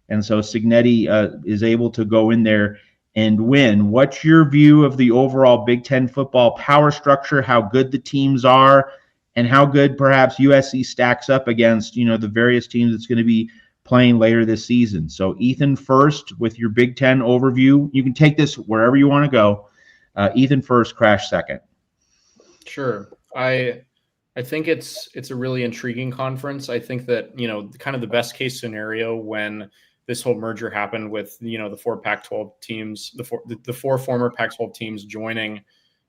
And so Cignetti is able to go in there and win. What's your view of the overall Big Ten football power structure, how good the teams are, and how good perhaps USC stacks up against, the various teams that's going to be playing later this season? So Ethan first with your Big Ten overview. You can take this wherever you want to go. Ethan first, Crash second. Sure. I think it's a really intriguing conference. I think that, kind of the best case scenario when this whole merger happened with, the four Pac-12 teams, the four former Pac-12 teams joining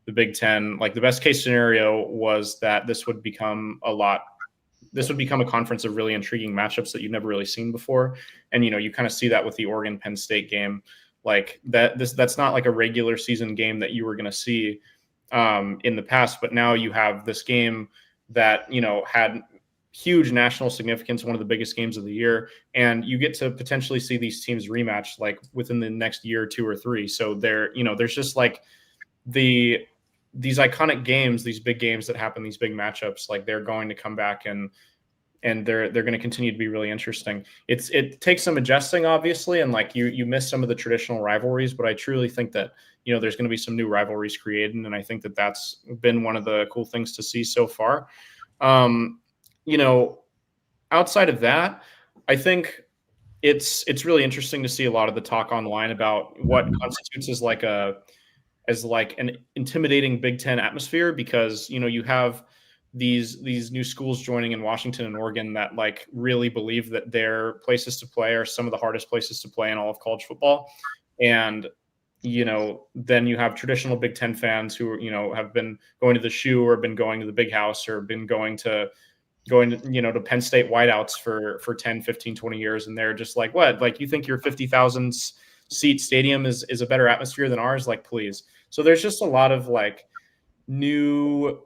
the Big Ten, like the best case scenario was that this would become a conference of really intriguing matchups that you've never really seen before. And, you kind of see that with the Oregon Penn State game, like that's not like a regular season game that you were going to see in the past, but now you have this game that, had huge national significance, one of the biggest games of the year. And you get to potentially see these teams rematch like within the next year, 2 or 3. So there's just like these iconic games, these big games that happen, these big matchups, like they're going to come back and they're going to continue to be really interesting. It takes some adjusting, obviously, and like you miss some of the traditional rivalries, but I truly think that there's going to be some new rivalries created, and I think that that's been one of the cool things to see so far. Outside of that, I think it's really interesting to see a lot of the talk online about what constitutes as like an intimidating Big Ten atmosphere, because you have these new schools joining in Washington and Oregon that like really believe that their places to play are some of the hardest places to play in all of college football. And then you have traditional Big Ten fans who have been going to the shoe or been going to the big house or been going to to Penn State whiteouts for 10, 15, 20 years. And they're just like, what? Like, you think your 50,000 seat stadium is a better atmosphere than ours? Like, please. So there's just a lot of like new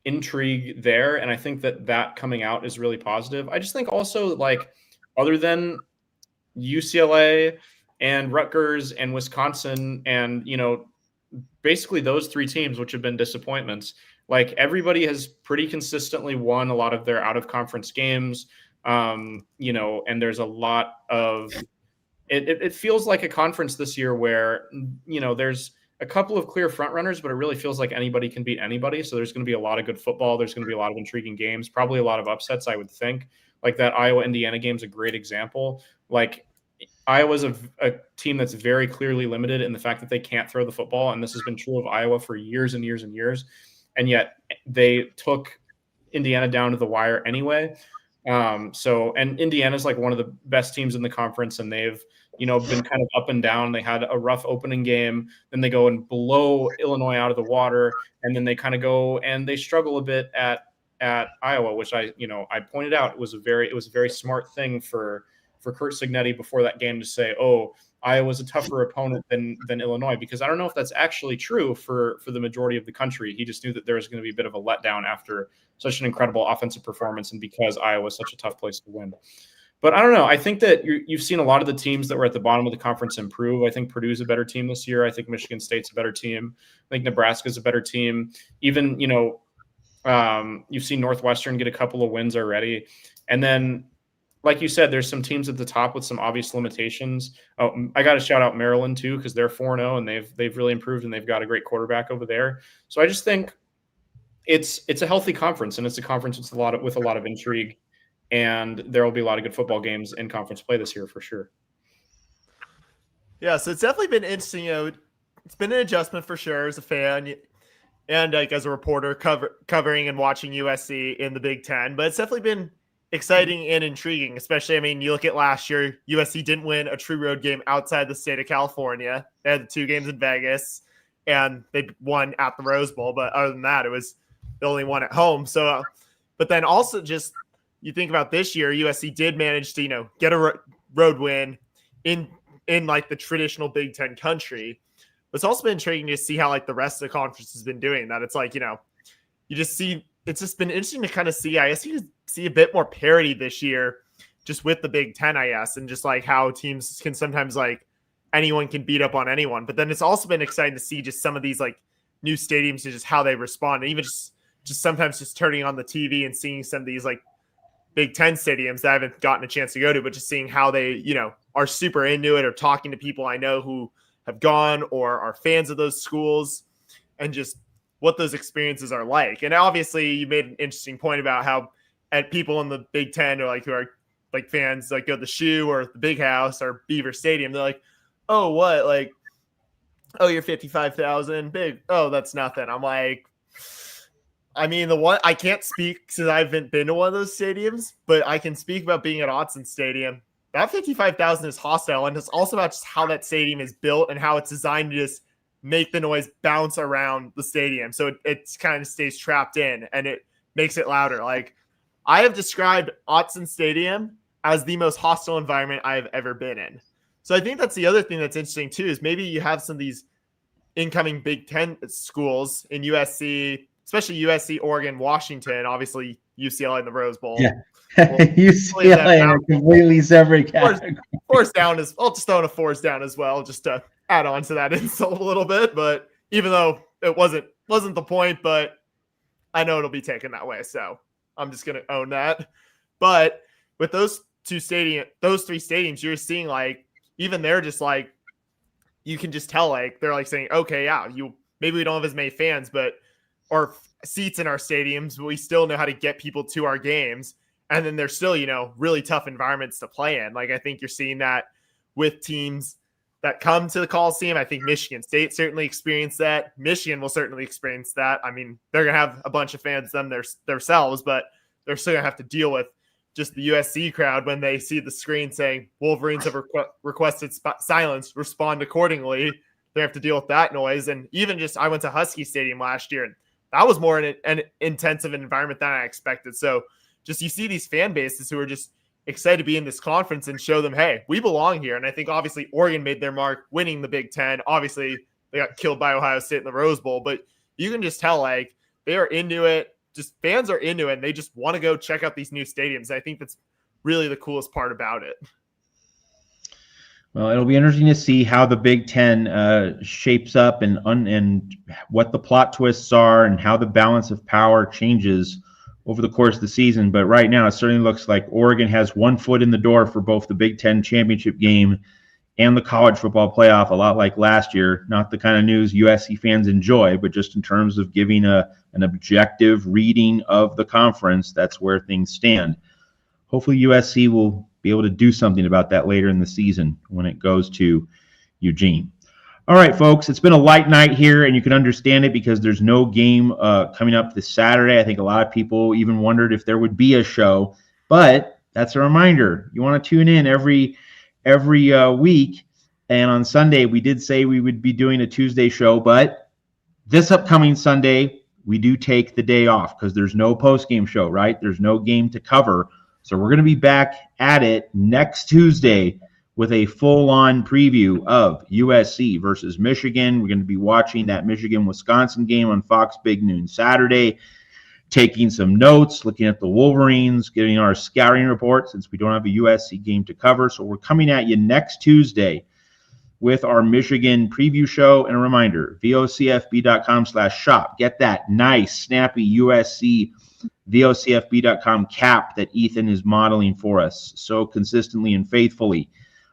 intrigue there. And I think that coming out is really positive. I just think also, like, other than UCLA and Rutgers and Wisconsin and, basically those three teams, which have been disappointments, like everybody has pretty consistently won a lot of their out of conference games. And there's a lot of it feels like a conference this year where, there's a couple of clear front runners, but it really feels like anybody can beat anybody. So there's going to be a lot of good football. There's going to be a lot of intriguing games, probably a lot of upsets, I would think. Like that Iowa-Indiana game is a great example. Like, Iowa's a team that's very clearly limited in the fact that they can't throw the football. And this has been true of Iowa for years and years and years. And yet they took Indiana down to the wire anyway. And Indiana's like one of the best teams in the conference, and they've, been kind of up and down. They had a rough opening game, then they go and blow Illinois out of the water, and then they kind of go and they struggle a bit at Iowa, which I pointed out was a very smart thing for Curt Cignetti before that game to say, oh, Iowa's a tougher opponent than Illinois, because I don't know if that's actually true for the majority of the country. He just knew that there was going to be a bit of a letdown after such an incredible offensive performance, and because Iowa is such a tough place to win. But I don't know. I think that you've seen a lot of the teams that were at the bottom of the conference improve. I think Purdue's a better team this year. I think Michigan State's a better team. I think Nebraska's a better team. Even, you've seen Northwestern get a couple of wins already. And then, like you said, there's some teams at the top with some obvious limitations. Oh, I got to shout out Maryland too, because they're 4-0 and they've really improved, and they've got a great quarterback over there. So I just think it's a healthy conference, and it's a conference with a lot of intrigue, and there will be a lot of good football games in conference play this year for sure. Yeah, so it's definitely been interesting. It's been an adjustment for sure as a fan and like as a reporter covering and watching USC in the Big Ten, but it's definitely been exciting and intriguing, especially, I mean, you look at last year, USC didn't win a true road game outside the state of California. They had 2 games in Vegas, and they won at the Rose Bowl. But other than that, it was the only one at home. So, but then also just you think about this year, USC did manage to, get a road win in like the traditional Big Ten country. But it's also been intriguing to see how like the rest of the conference has been doing that. It's like, you just see, it's just been interesting to kind of see, I guess you see a bit more parity this year just with the Big Ten, I guess, and just like how teams can sometimes like anyone can beat up on anyone. But then it's also been exciting to see just some of these like new stadiums and just how they respond. And even just sometimes just turning on the TV and seeing some of these like Big Ten stadiums that I haven't gotten a chance to go to, but just seeing how they, are super into it, or talking to people I know who have gone or are fans of those schools, and just what those experiences are like. And obviously you made an interesting point about how people in the Big Ten, or like who are like fans, like go to the Shoe or the Big House or Beaver Stadium, they're like, oh, what? Like, oh, you're 55,000 big. Oh, that's nothing. I'm like, I mean, the one I can't speak since I haven't been to one of those stadiums, but I can speak about being at Autzen Stadium. That 55,000 is hostile, and it's also about just how that stadium is built and how it's designed to just make the noise bounce around the stadium. So it kind of stays trapped in, and it makes it louder. Like, I have described Autzen Stadium as the most hostile environment I have ever been in. So I think that's the other thing that's interesting too, is maybe you have some of these incoming Big Ten schools in USC, especially USC, Oregon, Washington, obviously UCLA in the Rose Bowl. Yeah. UCLA in a completely separate category. Force down I'll just throw in a force down as well, just to add on to that insult a little bit. But even though it wasn't the point, but I know it'll be taken that way, so I'm just gonna own that. But with those three stadiums, you're seeing like even they're just like, you can just tell like they're like saying, okay, yeah, maybe we don't have as many fans, but or seats in our stadiums, but we still know how to get people to our games. And then there's still, really tough environments to play in. Like, I think you're seeing that with teams that come to the Coliseum. I think Michigan State certainly experienced that. Michigan will certainly experience that. I mean, they're going to have a bunch of fans themselves, but they're still going to have to deal with just the USC crowd when they see the screen saying Wolverines have requested silence, respond accordingly. They have to deal with that noise. And even just, I went to Husky Stadium last year, and that was more an intensive environment than I expected. So just, you see these fan bases who are just excited to be in this conference and show them, hey, we belong here. And I think obviously Oregon made their mark winning the Big Ten. Obviously they got killed by Ohio State in the Rose Bowl, but you can just tell, like, they are into it. Just fans are into it, and they just want to go check out these new stadiums. I think that's really the coolest part about it. Well, it'll be interesting to see how the Big Ten shapes up and what the plot twists are and how the balance of power changes over the course of the season. But right now, it certainly looks like Oregon has one foot in the door for both the Big Ten championship game and the college football playoff, a lot like last year. Not the kind of news USC fans enjoy, but just in terms of giving an objective reading of the conference, that's where things stand. Hopefully USC will be able to do something about that later in the season when it goes to Eugene. All right, folks, it's been a light night here, and you can understand it because there's no game coming up this Saturday. I think a lot of people even wondered if there would be a show, but that's a reminder. You want to tune in every week, and on Sunday we did say we would be doing a Tuesday show, but this upcoming Sunday we do take the day off because there's no post-game show, right? There's no game to cover, so we're going to be back at it next Tuesday with a full-on preview of USC versus Michigan. We're going to be watching that Michigan-Wisconsin game on Fox Big Noon Saturday, taking some notes, looking at the Wolverines, getting our scouting report since we don't have a USC game to cover. So we're coming at you next Tuesday with our Michigan preview show. And a reminder, vocfb.com/shop. Get that nice, snappy USC vocfb.com cap that Ethan is modeling for us so consistently and faithfully.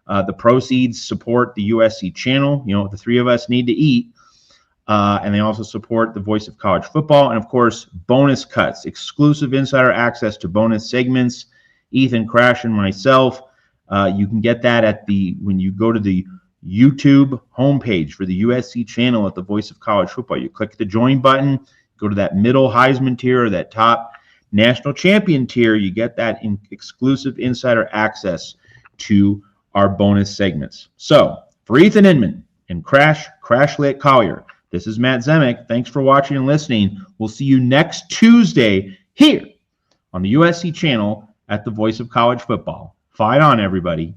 The proceeds support the USC channel. The three of us need to eat. And they also support the Voice of College Football. And, of course, bonus cuts, exclusive insider access to bonus segments. Ethan, Crash, and myself. You can get that when you go to the YouTube homepage for the USC channel at the Voice of College Football. You click the join button, go to that middle Heisman tier or that top national champion tier. You get that exclusive insider access to our bonus segments. So for Ethan Inman and Crashlit Collier, this is Matt Zemek. Thanks for watching and listening. We'll see you next Tuesday here on the USC channel at the Voice of College Football. Fight on, everybody.